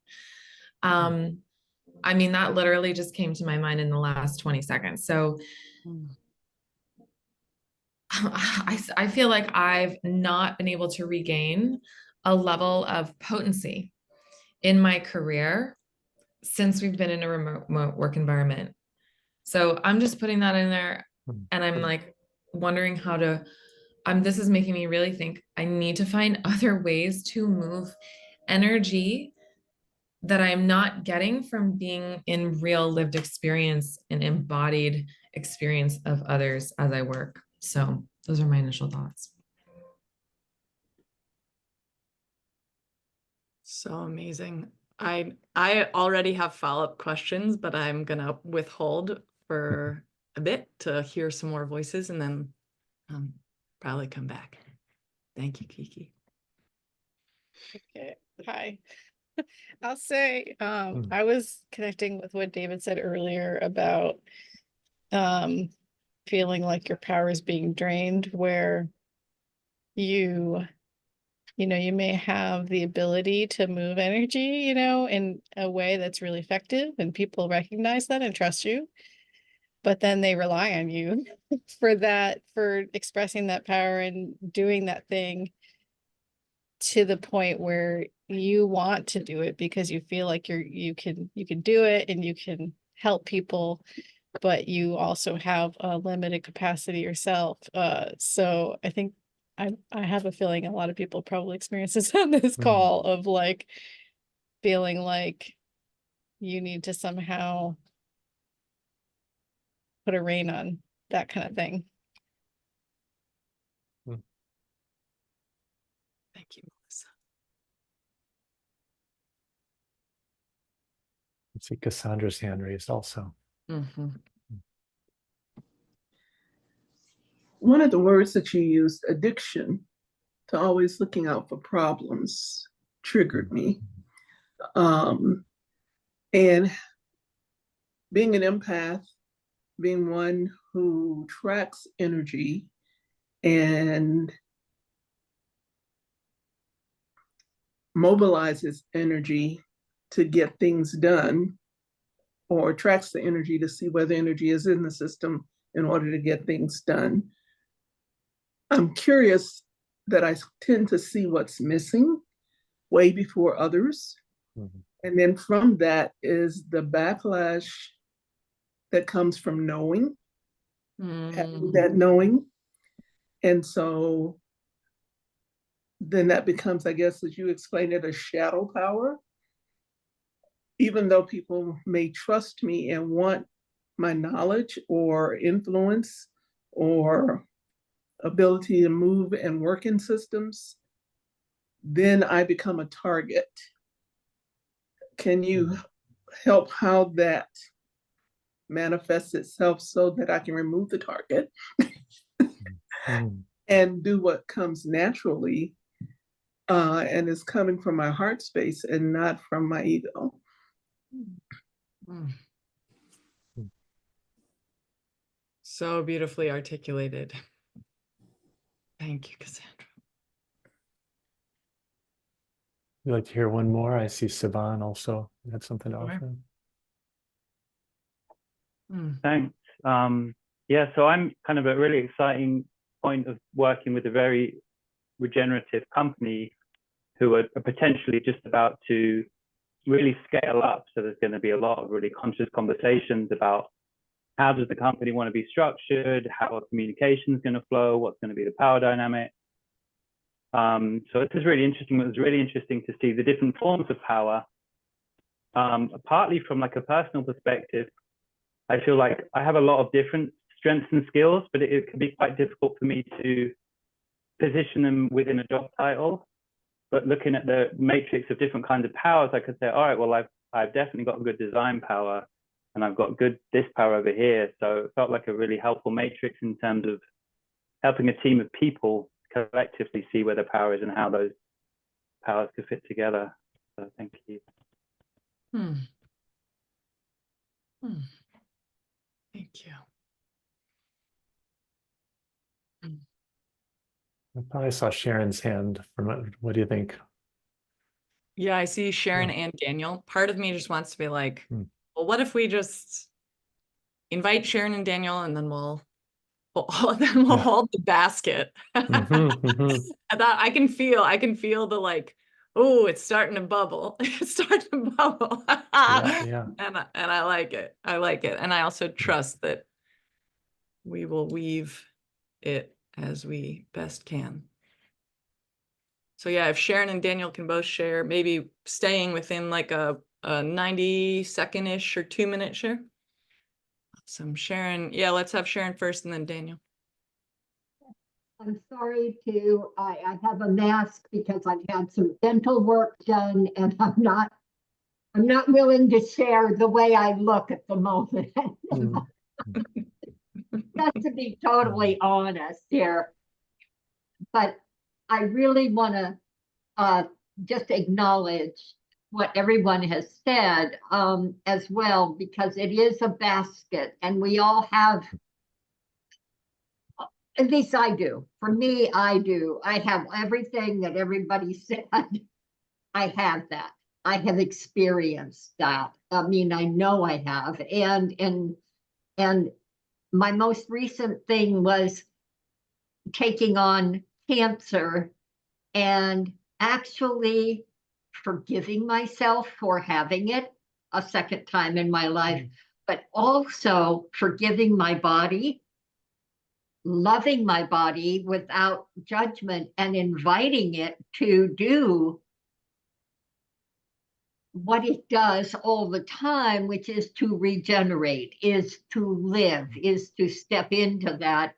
I mean, that literally just came to my mind in the last 20 seconds. So I feel like I've not been able to regain a level of potency in my career since we've been in a remote work environment. So I'm just putting that in there, and I'm like wondering how to, this is making me really think I need to find other ways to move energy that I'm not getting from being in real lived experience and embodied experience of others as I work. So those are my initial thoughts. So amazing. I already have follow-up questions, but I'm gonna withhold for a bit to hear some more voices and then probably come back. Thank you, Kiki. Okay, hi. I'll say I was connecting with what David said earlier about feeling like your power is being drained, where you may have the ability to move energy, in a way that's really effective, and people recognize that and trust you, but then they rely on you for expressing that power and doing that thing to the point where you want to do it because you feel like you can do it and you can help people, but you also have a limited capacity yourself. So I think I have a feeling a lot of people probably experience this on this call of like feeling like you need to somehow put a rein on that kind of thing. Thank you, Melissa. I see Cassandra's hand raised also. One of the words that you used, addiction, to always looking out for problems, triggered me. And being an empath, being one who tracks energy and mobilizes energy to get things done, or tracks the energy to see whether energy is in the system in order to get things done. I'm curious that I tend to see what's missing way before others. And then from that is the backlash that comes from knowing, having that knowing. And so then that becomes, I guess, as you explained it, a shadow power. Even though people may trust me and want my knowledge or influence or ability to move and work in systems, then I become a target. Can you help how that manifests itself so that I can remove the target and do what comes naturally and is coming from my heart space and not from my ego? So beautifully articulated. Thank you, Cassandra. You'd like to hear one more? I see Sivan also had something to offer. Thanks. Yeah, so I'm kind of at a really exciting point of working with a very regenerative company who are potentially just about to really scale up. So there's going to be a lot of really conscious conversations about how does the company want to be structured, how are communications going to flow, what's going to be the power dynamic. So this is really interesting. It was really interesting to see the different forms of power. Partly from like a personal perspective, I feel like I have a lot of different strengths and skills, but it can be quite difficult for me to position them within a job title. But looking at the matrix of different kinds of powers, I could say, all right, well, I've definitely got good design power, and I've got this power over here. So it felt like a really helpful matrix in terms of helping a team of people collectively see where the power is and how those powers could fit together. So thank you. Thank you. I thought I saw Sharon's hand. What do you think? Yeah, I see Sharon and Daniel. Part of me just wants to be like, well, what if we just invite Sharon and Daniel, and then we'll hold the basket. And that I can feel the like, oh, it's starting to bubble. It's starting to bubble. Yeah. And I like it. I like it. And I also trust that we will weave it as we best can. So yeah, if Sharon and Daniel can both share, maybe staying within like a 90-second-ish or 2-minute share. Awesome. Sharon, yeah, let's have Sharon first and then Daniel. I'm sorry I have a mask because I've had some dental work done, and I'm not willing to share the way I look at the moment. Just to be totally honest here. But I really want to just acknowledge what everyone has said as well, because it is a basket, and we all have, at least I do. For me, I do. I have everything that everybody said. I have that. I have experienced that. I mean, I know I have. And my most recent thing was taking on cancer and actually forgiving myself for having it a second time in my life, but also forgiving my body, loving my body without judgment, and inviting it to do what it does all the time, which is to regenerate, is to live, is to step into that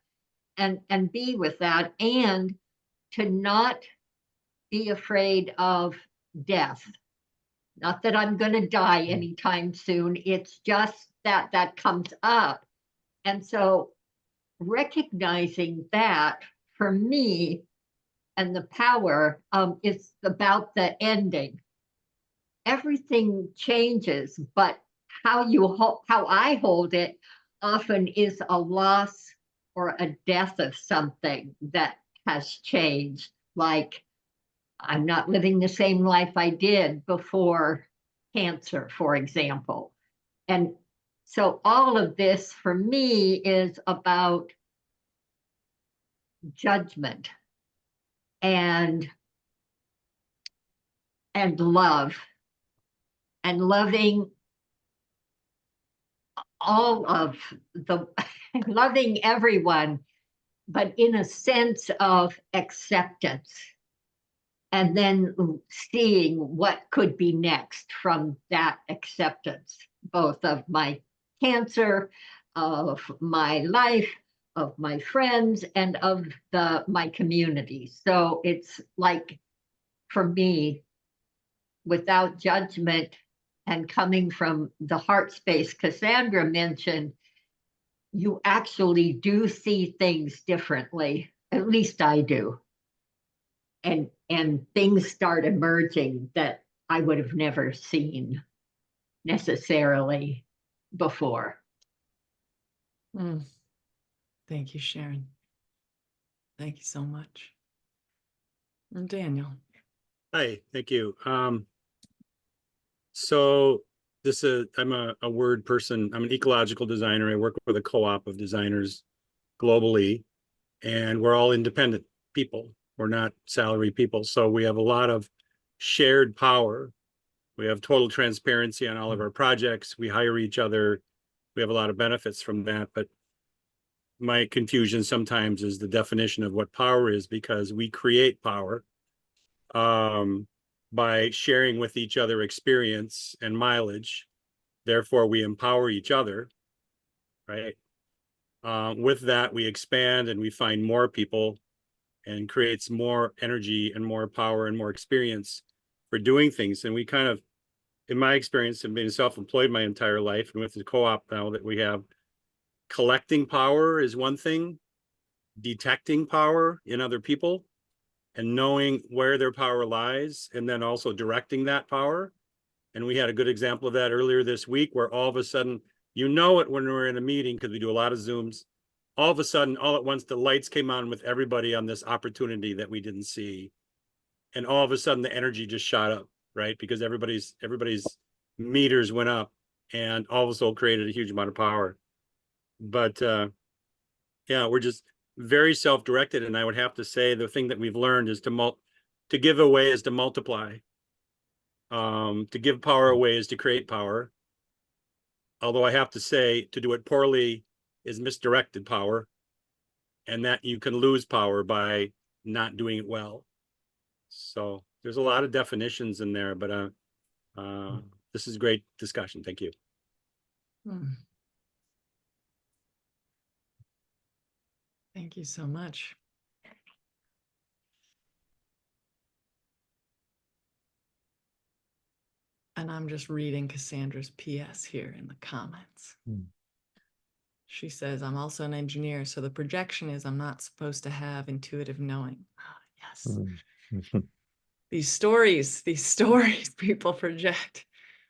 and be with that, and to not be afraid of death. Not that I'm going to die anytime soon. It's just that comes up. And so recognizing that for me and the power, it's about the ending. Everything changes, but how I hold it often is a loss or a death of something that has changed. Like, I'm not living the same life I did before cancer, for example. And so all of this for me is about judgment and love, and loving all of the loving everyone, but in a sense of acceptance, and then seeing what could be next from that acceptance, both of my cancer, of my life, of my friends, and of my community. So it's like, for me, without judgment and coming from the heart space Cassandra mentioned, you actually do see things differently. At least I do. And things start emerging that I would have never seen necessarily before. Thank you, Sharon. Thank you so much. And Daniel. Hi, thank you. So I'm a word person. I'm an ecological designer. I work with a co-op of designers globally, and we're all independent people. We're not salary people. So we have a lot of shared power. We have total transparency on all of our projects. We hire each other. We have a lot of benefits from that. But my confusion sometimes is the definition of what power is, because we create power by sharing with each other experience and mileage. Therefore, we empower each other, right? With that, we expand and we find more people, and creates more energy and more power and more experience for doing things. And we kind of, in my experience, have been self-employed my entire life, and with the co-op now that we have, collecting power is one thing, detecting power in other people and knowing where their power lies, and then also directing that power. And we had a good example of that earlier this week, where all of a sudden, you know it when we're in a meeting, because we do a lot of Zooms, all of a sudden, all at once, the lights came on with everybody on this opportunity that we didn't see. And all of a sudden the energy just shot up, right? Because everybody's meters went up, and all of a sudden created a huge amount of power. But yeah, we're just very self-directed. And I would have to say the thing that we've learned is to give away is to multiply. To give power away is to create power. Although I have to say, to do it poorly is misdirected power, and that you can lose power by not doing it well. So there's a lot of definitions in there, but this is great discussion. Thank you. Thank you so much. And I'm just reading Cassandra's PS here in the comments. She says, I'm also an engineer, so the projection is I'm not supposed to have intuitive knowing. Yes. These stories people project.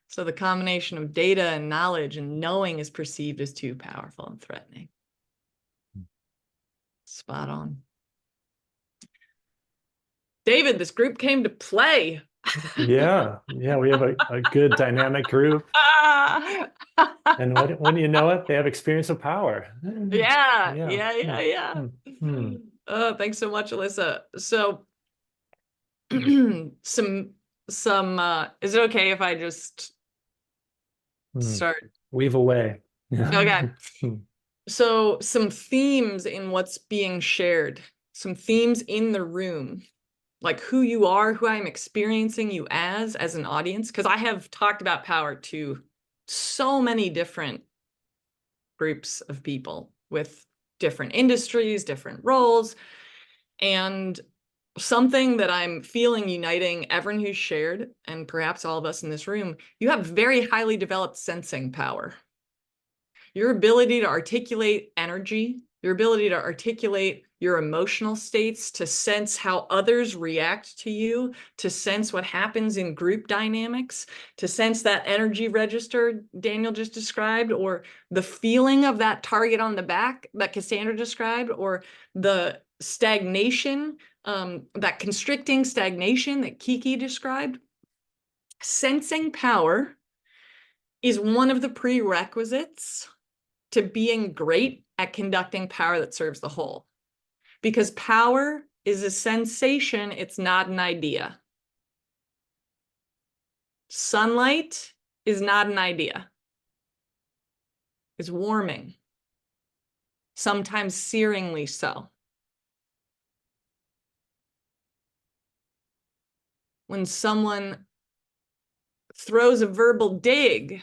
So the combination of data and knowledge and knowing is perceived as too powerful and threatening. Spot on. David, this group came to play. Yeah, we have a good dynamic group. And when you know it, they have experience of power. Yeah. Oh, thanks so much, Alyssa. So some is it okay if I just start? Weave away. Okay. So some themes in what's being shared, some themes in the room, like who you are, who I'm experiencing you as an audience, because I have talked about power to so many different groups of people with different industries, different roles, and something that I'm feeling uniting everyone who's shared, and perhaps all of us in this room, you have very highly developed sensing power. Your ability to articulate energy, your ability to articulate your emotional states, to sense how others react to you, to sense what happens in group dynamics, to sense that energy register Daniel just described, or the feeling of that target on the back that Cassandra described, or the stagnation, that constricting stagnation that Kiki described. Sensing power is one of the prerequisites to being great at conducting power that serves the whole. Because power is a sensation, it's not an idea. Sunlight is not an idea. It's warming, sometimes searingly so. When someone throws a verbal dig,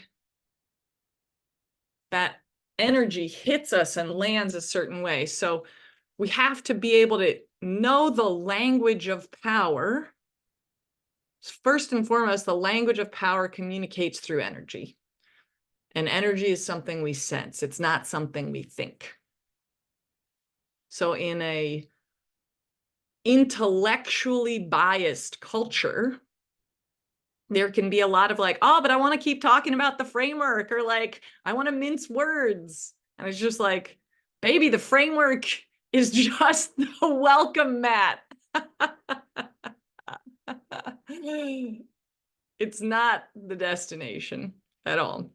that energy hits us and lands a certain way. So we have to be able to know the language of power. First and foremost, the language of power communicates through energy. And energy is something we sense. It's not something we think. So in a intellectually biased culture, there can be a lot of like, oh, but I want to keep talking about the framework, or like, I want to mince words. And it's just like, baby, the framework is just the welcome mat. It's not the destination at all.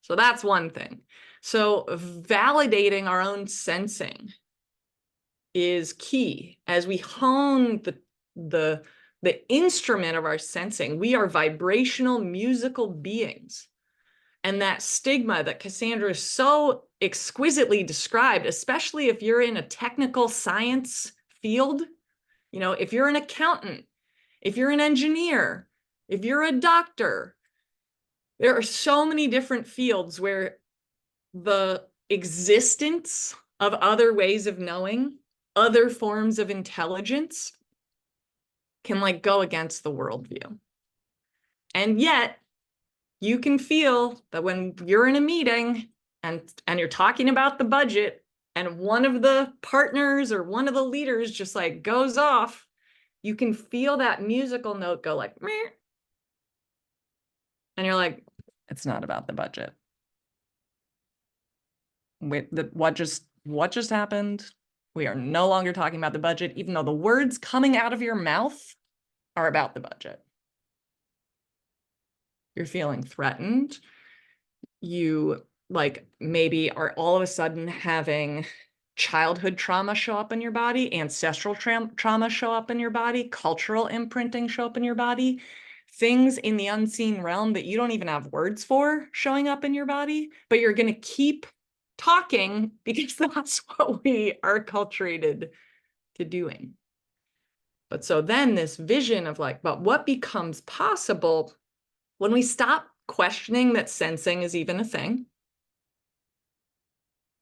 So that's one thing. So validating our own sensing is key as we hone the instrument of our sensing. We are vibrational musical beings. And that stigma that Cassandra so exquisitely described, especially if you're in a technical science field, you know, if you're an accountant, if you're an engineer, if you're a doctor, there are so many different fields where the existence of other ways of knowing, other forms of intelligence can like go against the worldview. And yet you can feel that when you're in a meeting and you're talking about the budget and one of the partners or one of the leaders just like goes off, you can feel that musical note go like, meh. And you're like, it's not about the budget. Wait, what just what just happened? We are no longer talking about the budget, even though the words coming out of your mouth are about the budget. You're feeling threatened. You like maybe are all of a sudden having childhood trauma show up in your body, ancestral trauma show up in your body, cultural imprinting show up in your body, things in the unseen realm that you don't even have words for showing up in your body, but you're going to keep talking because that's what we are acculturated to doing. But so then this vision of like, but what becomes possible when we stop questioning that sensing is even a thing,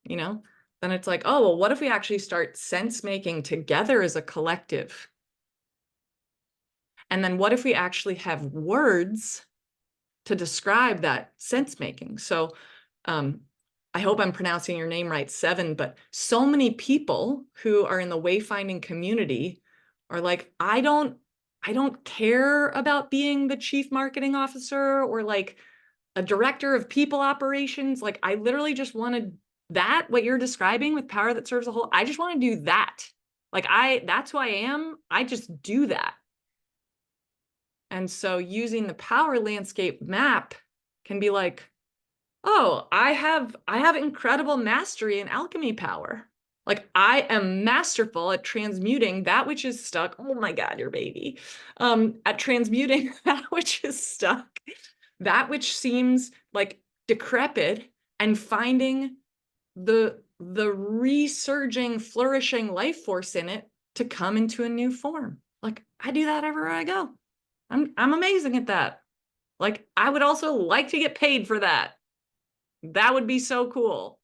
you know, then it's like, oh, well, what if we actually start sense making together as a collective? And then what if we actually have words to describe that sense making? So I hope I'm pronouncing your name right, Seven, but so many people who are in the wayfinding community are like, I don't care about being the chief marketing officer or like a director of people operations. Like I literally just wanted that, what you're describing with power that serves the whole, I just want to do that. Like that's who I am. I just do that. And so using the power landscape map can be like, oh, I have incredible mastery in alchemy power. Like I am masterful at transmuting that which is stuck. Oh my God, your baby. At transmuting that which is stuck, that which seems like decrepit, and finding the resurging, flourishing life force in it to come into a new form. Like I do that everywhere I go. I'm amazing at that. Like I would also like to get paid for that. That would be so cool.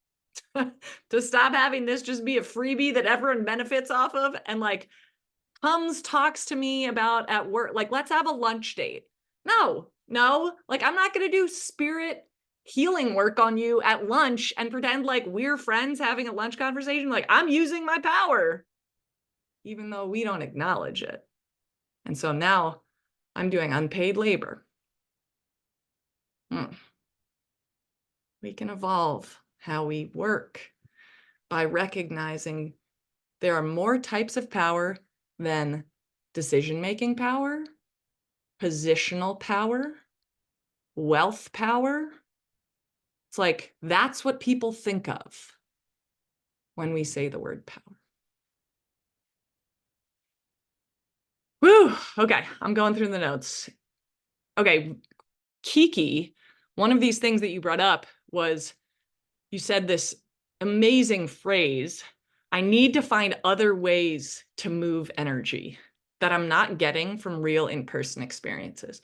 To stop having this just be a freebie that everyone benefits off of and like comes talks to me about at work, like let's have a lunch date. No, like I'm not going to do spirit healing work on you at lunch and pretend like we're friends having a lunch conversation. Like I'm using my power, even though we don't acknowledge it. And so now I'm doing unpaid labor. We can evolve how we work by recognizing there are more types of power than decision-making power, positional power, wealth power. It's like, that's what people think of when we say the word power. Woo, okay, I'm going through the notes. Okay, Kiki, one of these things that you brought up was, you said this amazing phrase, I need to find other ways to move energy that I'm not getting from real in-person experiences.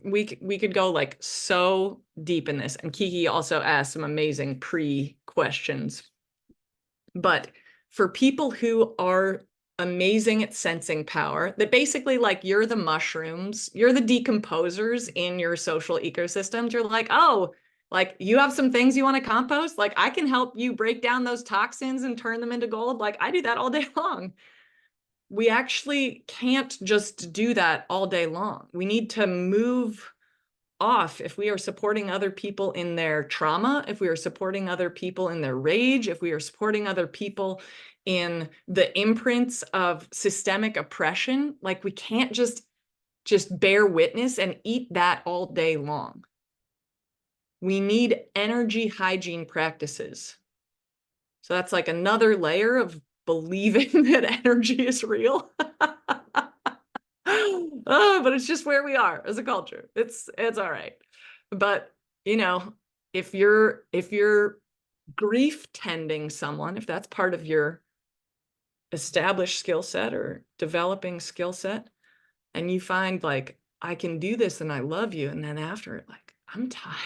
We could go like so deep in this, and Kiki also asked some amazing pre-questions. But for people who are amazing at sensing power, that basically like you're the mushrooms, you're the decomposers in your social ecosystems, you're like, oh, like you have some things you want to compost, like I can help you break down those toxins and turn them into gold. Like I do that all day long. We actually can't just do that all day long. We need to move off if we are supporting other people in their trauma, if we are supporting other people in their rage, if we are supporting other people in the imprints of systemic oppression. Like we can't just bear witness and eat that all day long. We need energy hygiene practices. So that's like another layer of believing that energy is real. Oh, but it's just where we are as a culture. It's all right. But you know, if you're grief tending someone, if that's part of your established skill set or developing skill set, and you find like, I can do this and I love you, and then after it, like, I'm tired.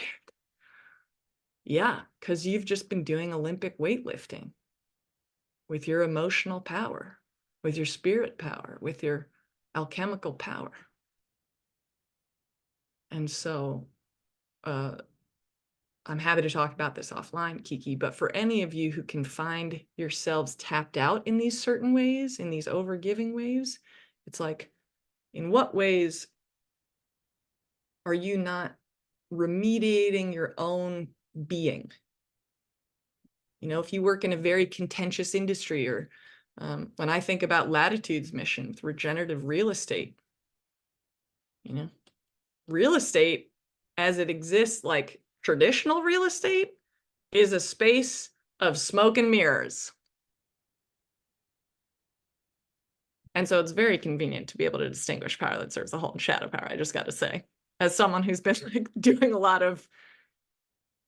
Yeah, because you've just been doing Olympic weightlifting with your emotional power, with your spirit power, with your alchemical power. And so I'm happy to talk about this offline, Kiki, but for any of you who can find yourselves tapped out in these certain ways, in these overgiving ways, it's like, in what ways are you not remediating your own being? You know, if you work in a very contentious industry, or when I think about Latitude's mission with regenerative real estate, you know, real estate as it exists, like traditional real estate, is a space of smoke and mirrors. And so it's very convenient to be able to distinguish power that serves the whole and shadow power, I just got to say, as someone who's been like doing a lot of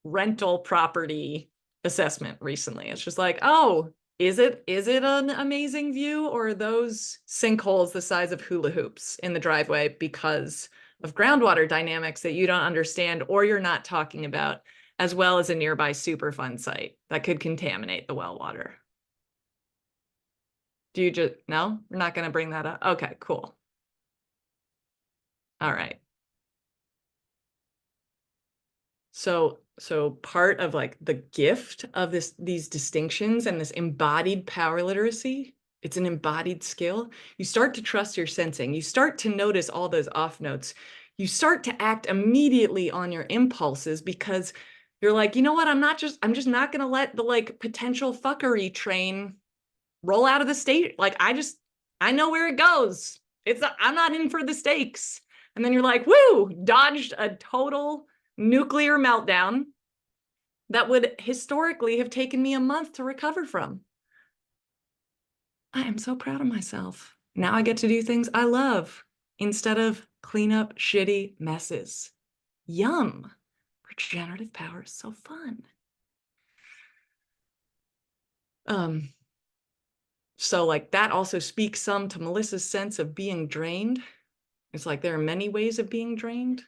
rental property assessment recently. It's just like, oh, is it an amazing view, or are those sinkholes the size of hula hoops in the driveway because of groundwater dynamics that you don't understand or you're not talking about, as well as a nearby Superfund site that could contaminate the well water? Do you just, no, we're not going to bring that up? Okay, cool. All right. So part of like the gift of these distinctions and this embodied power literacy, it's an embodied skill. You start to trust your sensing. You start to notice all those off notes. You start to act immediately on your impulses because you're like, you know what? I'm just not going to let the like potential fuckery train roll out of the state. Like, I know where it goes. I'm not in for the stakes. And then you're like, woo, dodged a total nuclear meltdown that would historically have taken me a month to recover from. I am so proud of myself. Now I get to do things I love instead of clean up shitty messes. Yum. Regenerative power is so fun. So like that also speaks some to Melissa's sense of being drained. It's like there are many ways of being drained.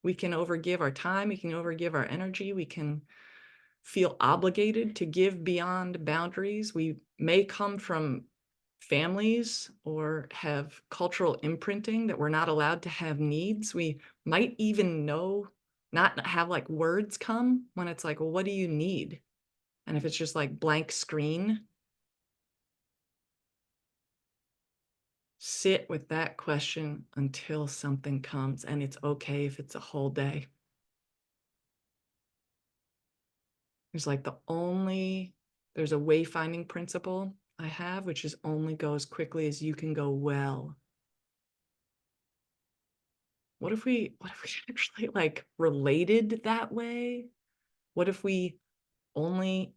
We can overgive our time, we can overgive our energy, we can feel obligated to give beyond boundaries. We may come from families or have cultural imprinting that we're not allowed to have needs. We might even not have like words come when it's like, well, what do you need? And if it's just like blank screen, sit with that question until something comes, and it's okay if it's a whole day. There's like there's a wayfinding principle I have, which is only go as quickly as you can go well. What if we actually like related that way? What if we only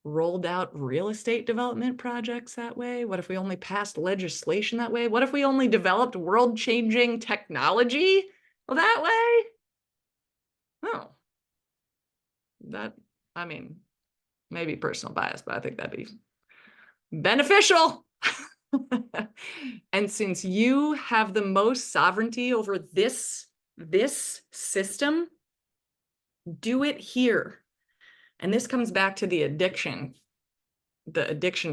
rolled out real estate development projects that way? What if we only passed legislation that way? What if we only developed world-changing technology that way? Oh, I mean, maybe personal bias, but I think that'd be beneficial. And since you have the most sovereignty over this system, do it here. And this comes back to the addiction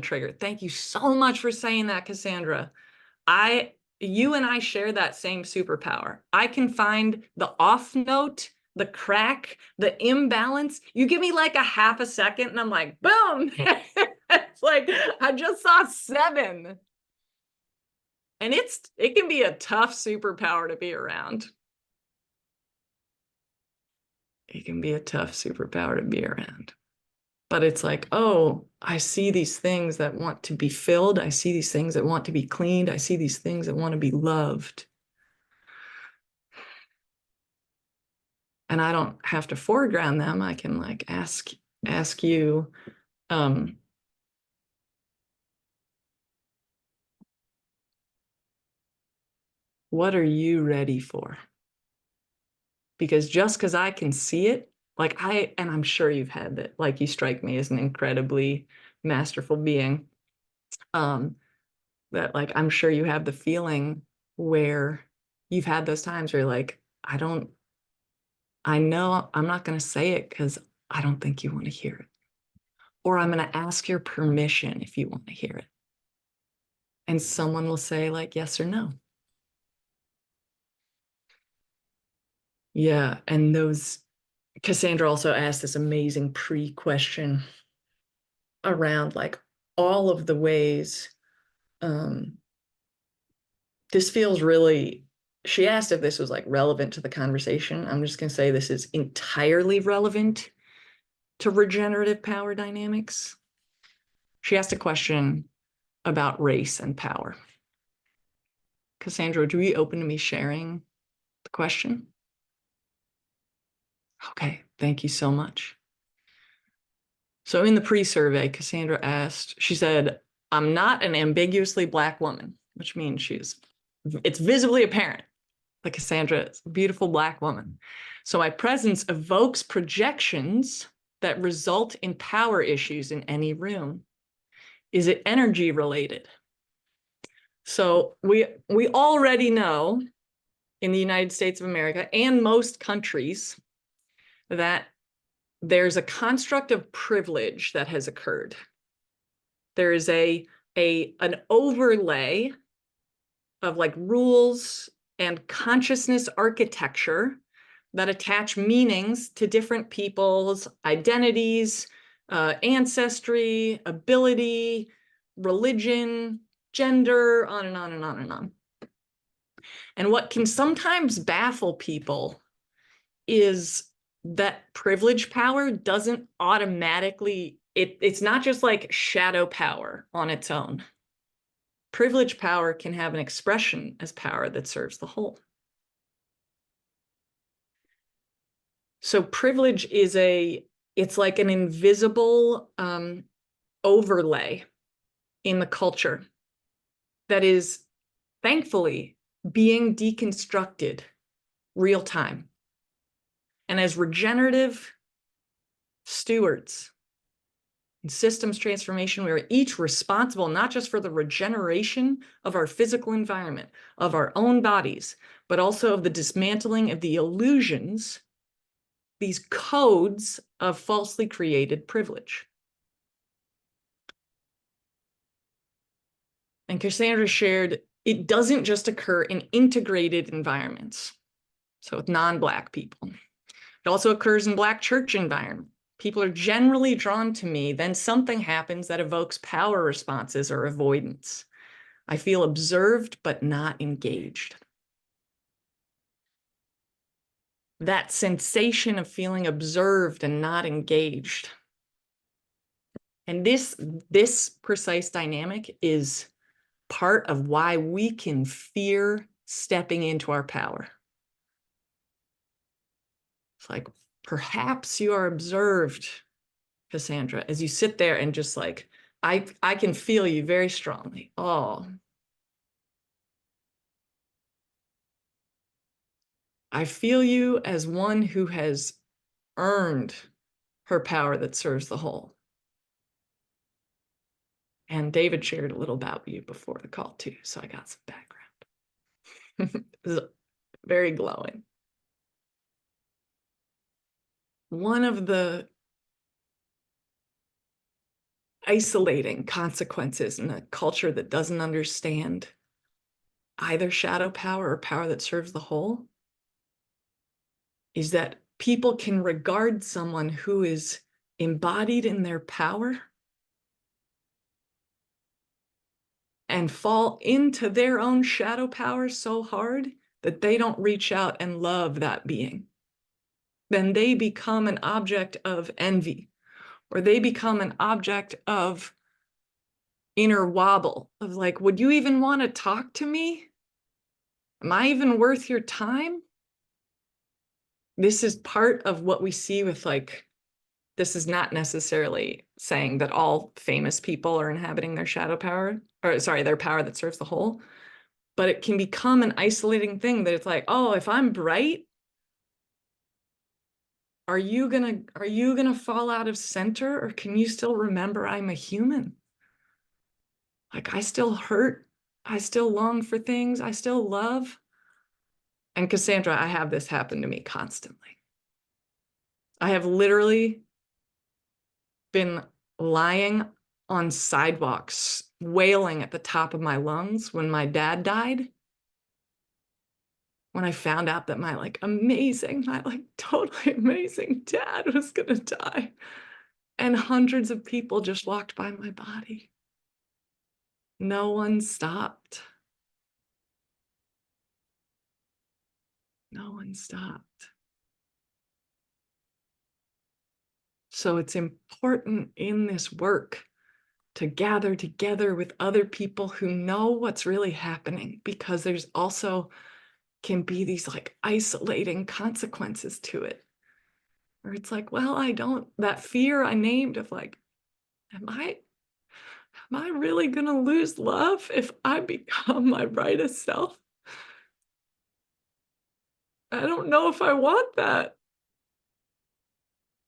trigger. Thank you so much for saying that, Cassandra. You and I share that same superpower. I can find the off note, the crack, the imbalance. You give me like a half a second and I'm like, boom. It's like, I just saw 7. And it can be a tough superpower to be around. It can be a tough superpower to be around. But it's like, oh, I see these things that want to be filled. I see these things that want to be cleaned. I see these things that want to be loved. And I don't have to foreground them. I can like ask you, what are you ready for? Because just because I can see it, like and I'm sure you've had that, like you strike me as an incredibly masterful being, that like, I'm sure you have the feeling where you've had those times where you're like, I know I'm not going to say it because I don't think you want to hear it. Or I'm going to ask your permission if you want to hear it. And someone will say like, yes or no. Yeah. And Cassandra also asked this amazing pre-question around like all of the ways, this feels really, she asked if this was like relevant to the conversation. I'm just going to say this is entirely relevant to regenerative power dynamics. She asked a question about race and power. Cassandra, would you be open to me sharing the question? Okay, thank you so much. So in the pre-survey, Cassandra asked, she said, I'm not an ambiguously Black woman, which means it's visibly apparent that Cassandra is a beautiful Black woman. So my presence evokes projections that result in power issues in any room. Is it energy related? So we already know in the United States of America and most countries that there's a construct of privilege that has occurred. There is an overlay of like rules and consciousness architecture that attach meanings to different people's identities, ancestry, ability, religion, gender, on and on and on and on. And what can sometimes baffle people is that privilege power doesn't automatically, it's not just like shadow power on its own. Privilege power can have an expression as power that serves the whole. So privilege is it's like an invisible overlay in the culture that is thankfully being deconstructed real time. And as regenerative stewards in systems transformation, we are each responsible not just for the regeneration of our physical environment, of our own bodies, but also of the dismantling of the illusions, these codes of falsely created privilege. And Cassandra shared, it doesn't just occur in integrated environments, so with non-Black people. It also occurs in Black church environment. People are generally drawn to me, then something happens that evokes power responses or avoidance. I feel observed but not engaged. That sensation of feeling observed and not engaged. And this precise dynamic is part of why we can fear stepping into our power. It's like, perhaps you are observed, Cassandra, as you sit there and just like, I can feel you very strongly. Oh, I feel you as one who has earned her power that serves the whole. And David shared a little about you before the call too, so I got some background. This is very glowing. One of the isolating consequences in a culture that doesn't understand either shadow power or power that serves the whole is that people can regard someone who is embodied in their power and fall into their own shadow power so hard that they don't reach out and love that being. Then they become an object of envy, or they become an object of inner wobble of like, would you even want to talk to me? Am I even worth your time? This is part of what we see with like, this is not necessarily saying that all famous people are inhabiting their shadow power, or sorry, their power that serves the whole, but it can become an isolating thing that it's like, oh, if I'm bright, are you gonna fall out of center, or can you still remember I'm a human? Like, I still hurt, I still long for things, I still love. And Cassandra, I have this happen to me constantly. I have literally been lying on sidewalks, wailing at the top of my lungs when my dad died. When I found out that my like totally amazing dad was gonna die. And hundreds of people just walked by my body. No one stopped. No one stopped. So it's important in this work to gather together with other people who know what's really happening, because there's also can be these like isolating consequences to it. Where it's like, well, that fear I named of like, am I really gonna lose love if I become my brightest self? I don't know if I want that.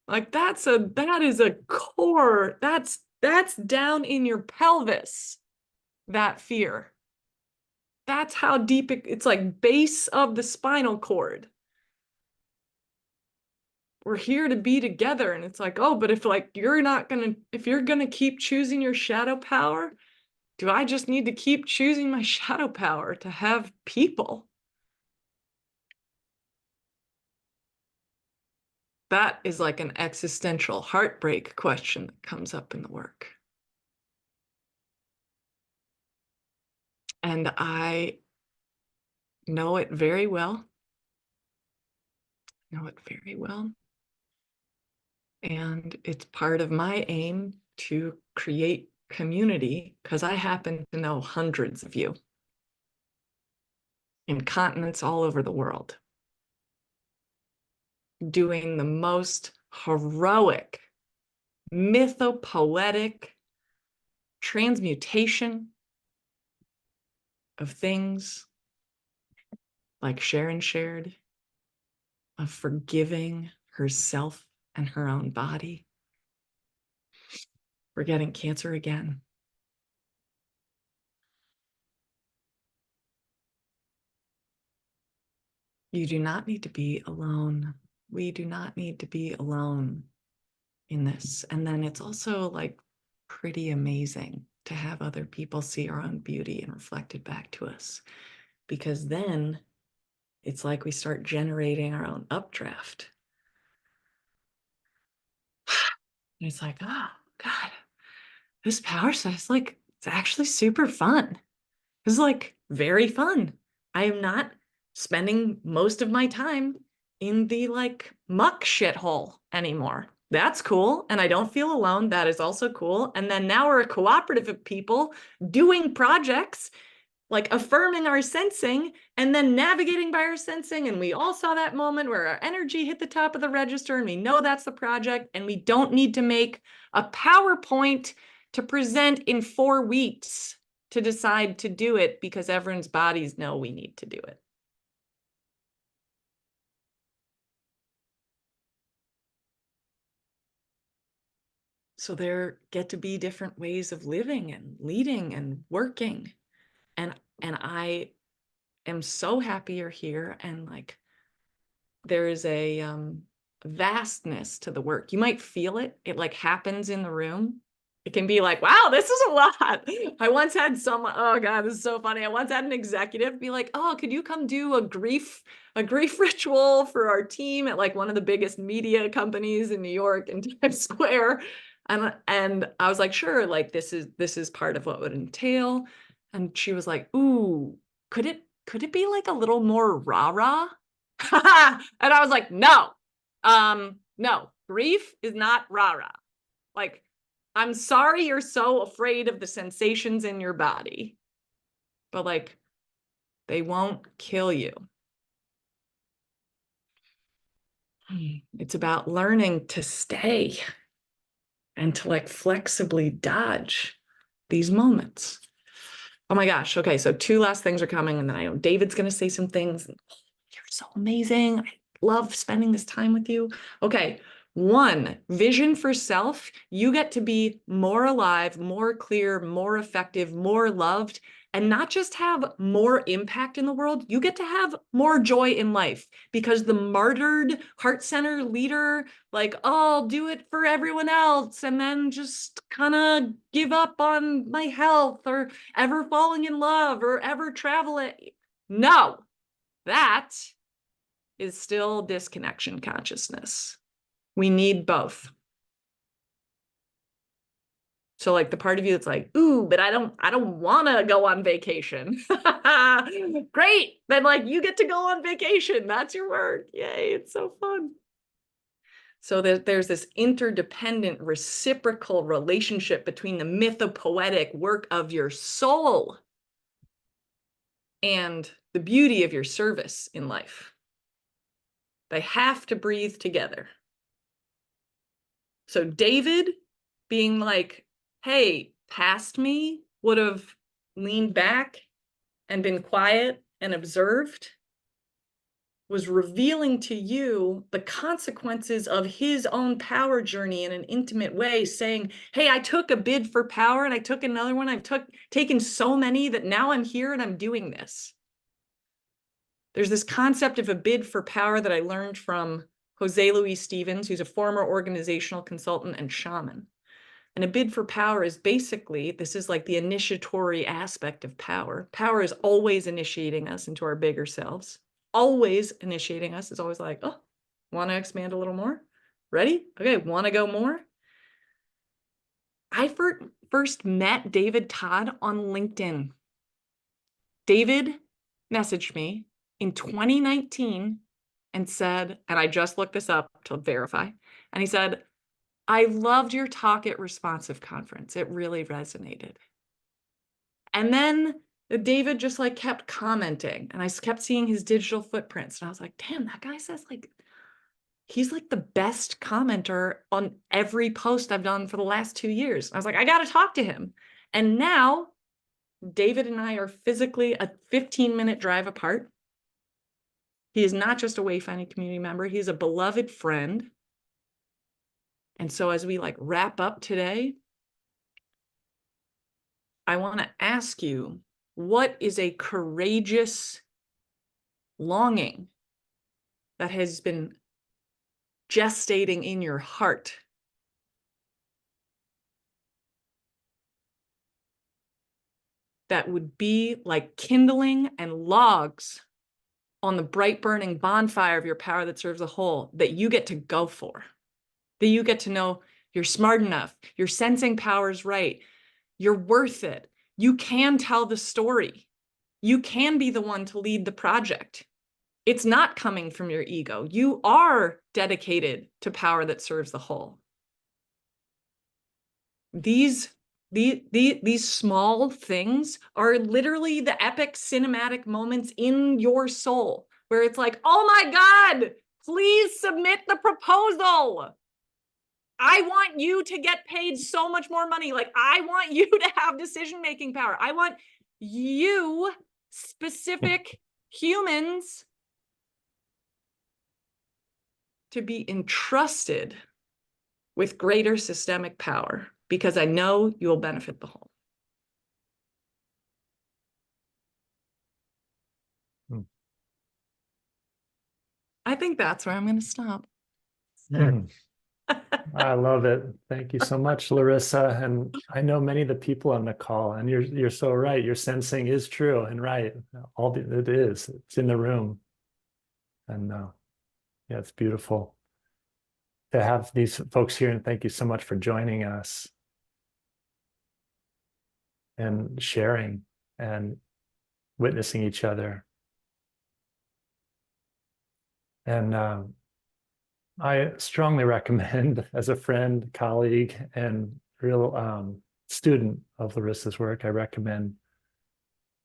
Like that is a core, that's down in your pelvis, that fear. That's how deep it's like base of the spinal cord. We're here to be together. And it's like, oh, but if like if you're gonna keep choosing your shadow power, do I just need to keep choosing my shadow power to have people? That is like an existential heartbreak question that comes up in the work. And I know it very well. And it's part of my aim to create community, because I happen to know hundreds of you in continents all over the world doing the most heroic, mythopoetic transmutation of things like Sharon shared, of forgiving herself and her own body. We're getting cancer again. You do not need to be alone. We do not need to be alone in this. And then it's also like pretty amazing to have other people see our own beauty and reflect it back to us, because then it's like we start generating our own updraft. And it's like, oh God, this power set is like, it's actually super fun. This is like very fun. I am not spending most of my time in the like muck shithole anymore. That's cool. And I don't feel alone. That is also cool. And then now we're a cooperative of people doing projects, like affirming our sensing and then navigating by our sensing. And we all saw that moment where our energy hit the top of the register and we know that's the project, and we don't need to make a PowerPoint to present in 4 weeks to decide to do it, because everyone's bodies know we need to do it. So there get to be different ways of living and leading and working. And I am so happy you're here. And like, there is a vastness to the work. You might feel it. It like happens in the room. It can be like, wow, this is a lot. I once had someone, oh God, this is so funny. I once had an executive be like, oh, could you come do a grief ritual for our team at like one of the biggest media companies in New York in Times Square? And I was like, sure, like this is part of what would entail. And she was like, ooh, could it be like a little more rah-rah? And I was like, no, no, grief is not rah-rah. Like, I'm sorry you're so afraid of the sensations in your body, but like, they won't kill you. It's about learning to stay and to like flexibly dodge these moments. Oh my gosh. Okay. So 2 last things are coming, and then I know David's going to say some things. You're so amazing. I love spending this time with you. Okay. 1, vision for self. You get to be more alive, more clear, more effective, more loved, and not just have more impact in the world. You get to have more joy in life, because the martyred heart center leader, like, oh, I'll do it for everyone else and then just kind of give up on my health or ever falling in love or ever traveling. No, that is still disconnection consciousness. We need both. So like the part of you that's like, ooh, but I don't want to go on vacation. Great. Then like you get to go on vacation. That's your work. Yay. It's so fun. So that there's this interdependent, reciprocal relationship between the mythopoetic work of your soul and the beauty of your service in life. They have to breathe together. So David being like, hey, past me would have leaned back and been quiet and observed, was revealing to you the consequences of his own power journey in an intimate way, saying, hey, I took a bid for power and I took another one. I've taken so many that now I'm here and I'm doing this. There's this concept of a bid for power that I learned from Jose Luis Stevens, who's a former organizational consultant and shaman. And a bid for power is basically, this is like the initiatory aspect of power. Power is always initiating us into our bigger selves, always initiating us. It's always like, oh, want to expand a little more? Ready? Okay, want to go more? I first met David Todd on LinkedIn. David messaged me in 2019 and said, and I just looked this up to verify, and he said, I loved your talk at Responsive Conference. It really resonated. And then David just like kept commenting and I kept seeing his digital footprints. And I was like, damn, that guy says like, he's like the best commenter on every post I've done for the last 2 years. I was like, I got to talk to him. And now David and I are physically a 15-minute drive apart. He is not just a Wayfinding community member. He's a beloved friend. And so as we like wrap up today, I want to ask you, what is a courageous longing that has been gestating in your heart that would be like kindling and logs on the bright burning bonfire of your power that serves the whole, that you get to go for, that you get to know you're smart enough, your sensing power's right, you're worth it, you can tell the story, you can be the one to lead the project. It's not coming from your ego. You are dedicated to power that serves the whole. These small things are literally the epic cinematic moments in your soul where it's like, oh my God, please submit the proposal. I want you to get paid so much more money. Like, I want you to have decision-making power. I want you, specific humans, to be entrusted with greater systemic power, because I know you'll benefit the whole. I think that's where I'm going to stop. I love it. Thank you so much, Larissa. And I know many of the people on the call, and you're so right. Your sensing is true and right. It is. It's in the room. And yeah, it's beautiful to have these folks here. And thank you so much for joining us and sharing and witnessing each other. And I strongly recommend, as a friend, colleague, and real student of Larissa's work, I recommend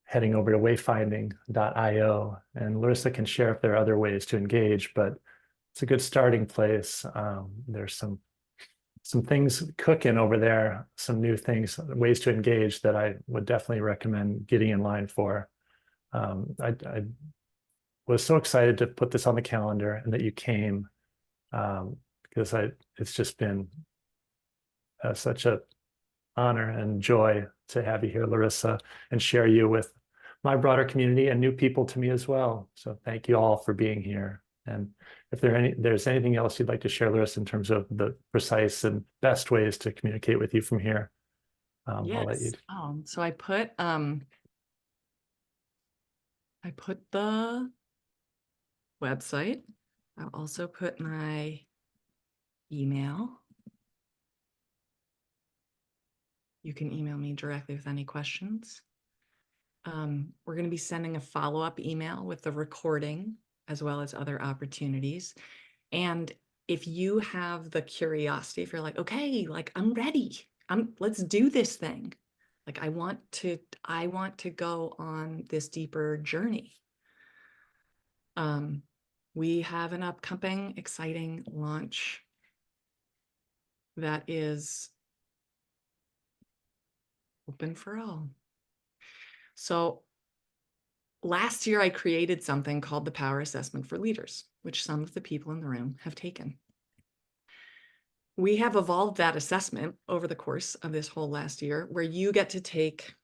heading over to wayfinding.io. And Larissa can share if there are other ways to engage, but it's a good starting place. There's some things cooking over there, some new things, ways to engage that I would definitely recommend getting in line for. I was so excited to put this on the calendar and that you came, because it's just been such an honor and joy to have you here, Larissa, and share you with my broader community and new people to me as well. So thank you all for being here. And if there's anything else you'd like to share, Larissa, in terms of the precise and best ways to communicate with you from here, Yes. I'll let you. So I put the website. I'll also put my email. You can email me directly with any questions. We're going to be sending a follow-up email with the recording as well as other opportunities. And if you have the curiosity, if you're like, okay, like I'm ready, let's do this thing. Like I want to go on this deeper journey. We have an upcoming exciting launch that is open for all. So last year I created something called the Power Assessment for Leaders, which some of the people in the room have taken. We have evolved that assessment over the course of this whole last year, where you get to take,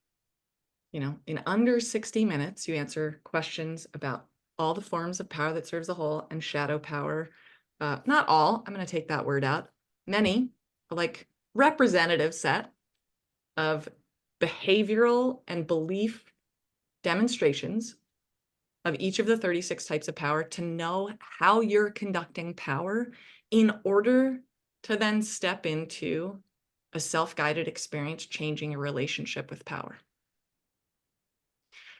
in under 60 minutes, you answer questions about all the forms of power that serves the whole and shadow power. Not all, I'm going to take that word out. Many, like representative set of behavioral and belief demonstrations of each of the 36 types of power to know how you're conducting power in order to then step into a self-guided experience changing your relationship with power.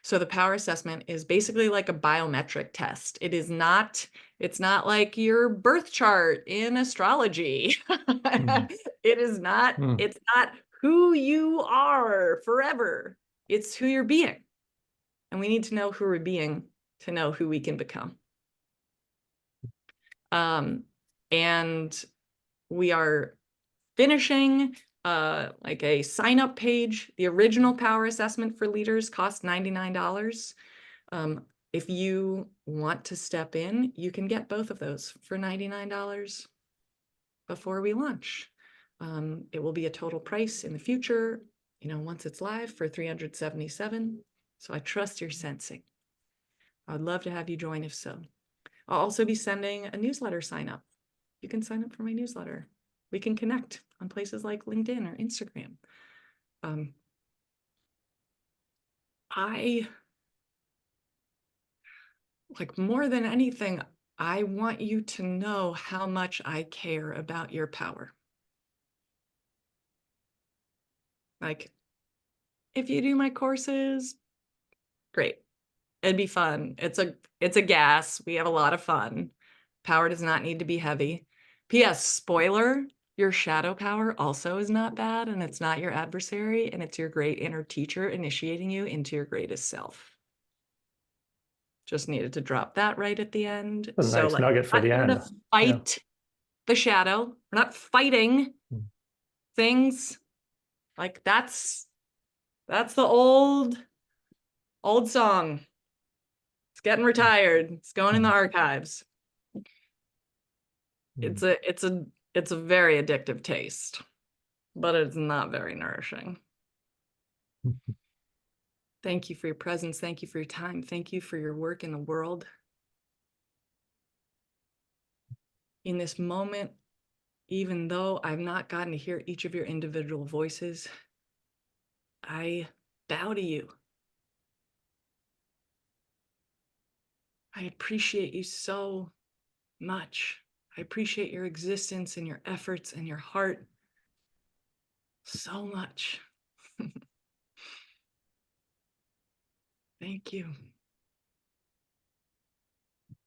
So the power assessment is basically like a biometric test. It's not like your birth chart in astrology. It is not, it's not who you are forever. It's who you're being. And we need to know who we're being to know who we can become. And we are finishing like a sign-up page. The original power assessment for leaders cost $99. If you want to step in, you can get both of those for $99 before we launch. It will be a total price in the future, once it's live, for $377. So I trust your sensing. I'd love to have you join if so. I'll also be sending a newsletter sign up. You can sign up for my newsletter. We can connect on places like LinkedIn or Instagram. More than anything, I want you to know how much I care about your power. Like, if you do my courses, great. It'd be fun. It's a gas. We have a lot of fun. Power does not need to be heavy. P.S. Spoiler, your shadow power also is not bad, and it's not your adversary, and it's your great inner teacher initiating you into your greatest self. Just needed to drop that right at the end. A nice nugget for the end. Fight the shadow. We're not fighting things. Like that's the old song. It's getting retired. It's going in the archives. It's a very addictive taste, but it's not very nourishing. Thank you for your presence. Thank you for your time. Thank you for your work in the world. In this moment, even though I've not gotten to hear each of your individual voices, I bow to you. I appreciate you so much. I appreciate your existence and your efforts and your heart so much. Thank you.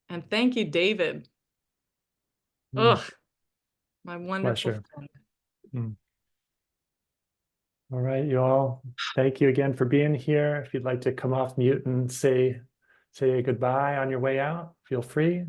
And thank you, David. Ugh, my wonderful friend. All right, you all. Thank you again for being here. If you'd like to come off mute and say goodbye on your way out, feel free.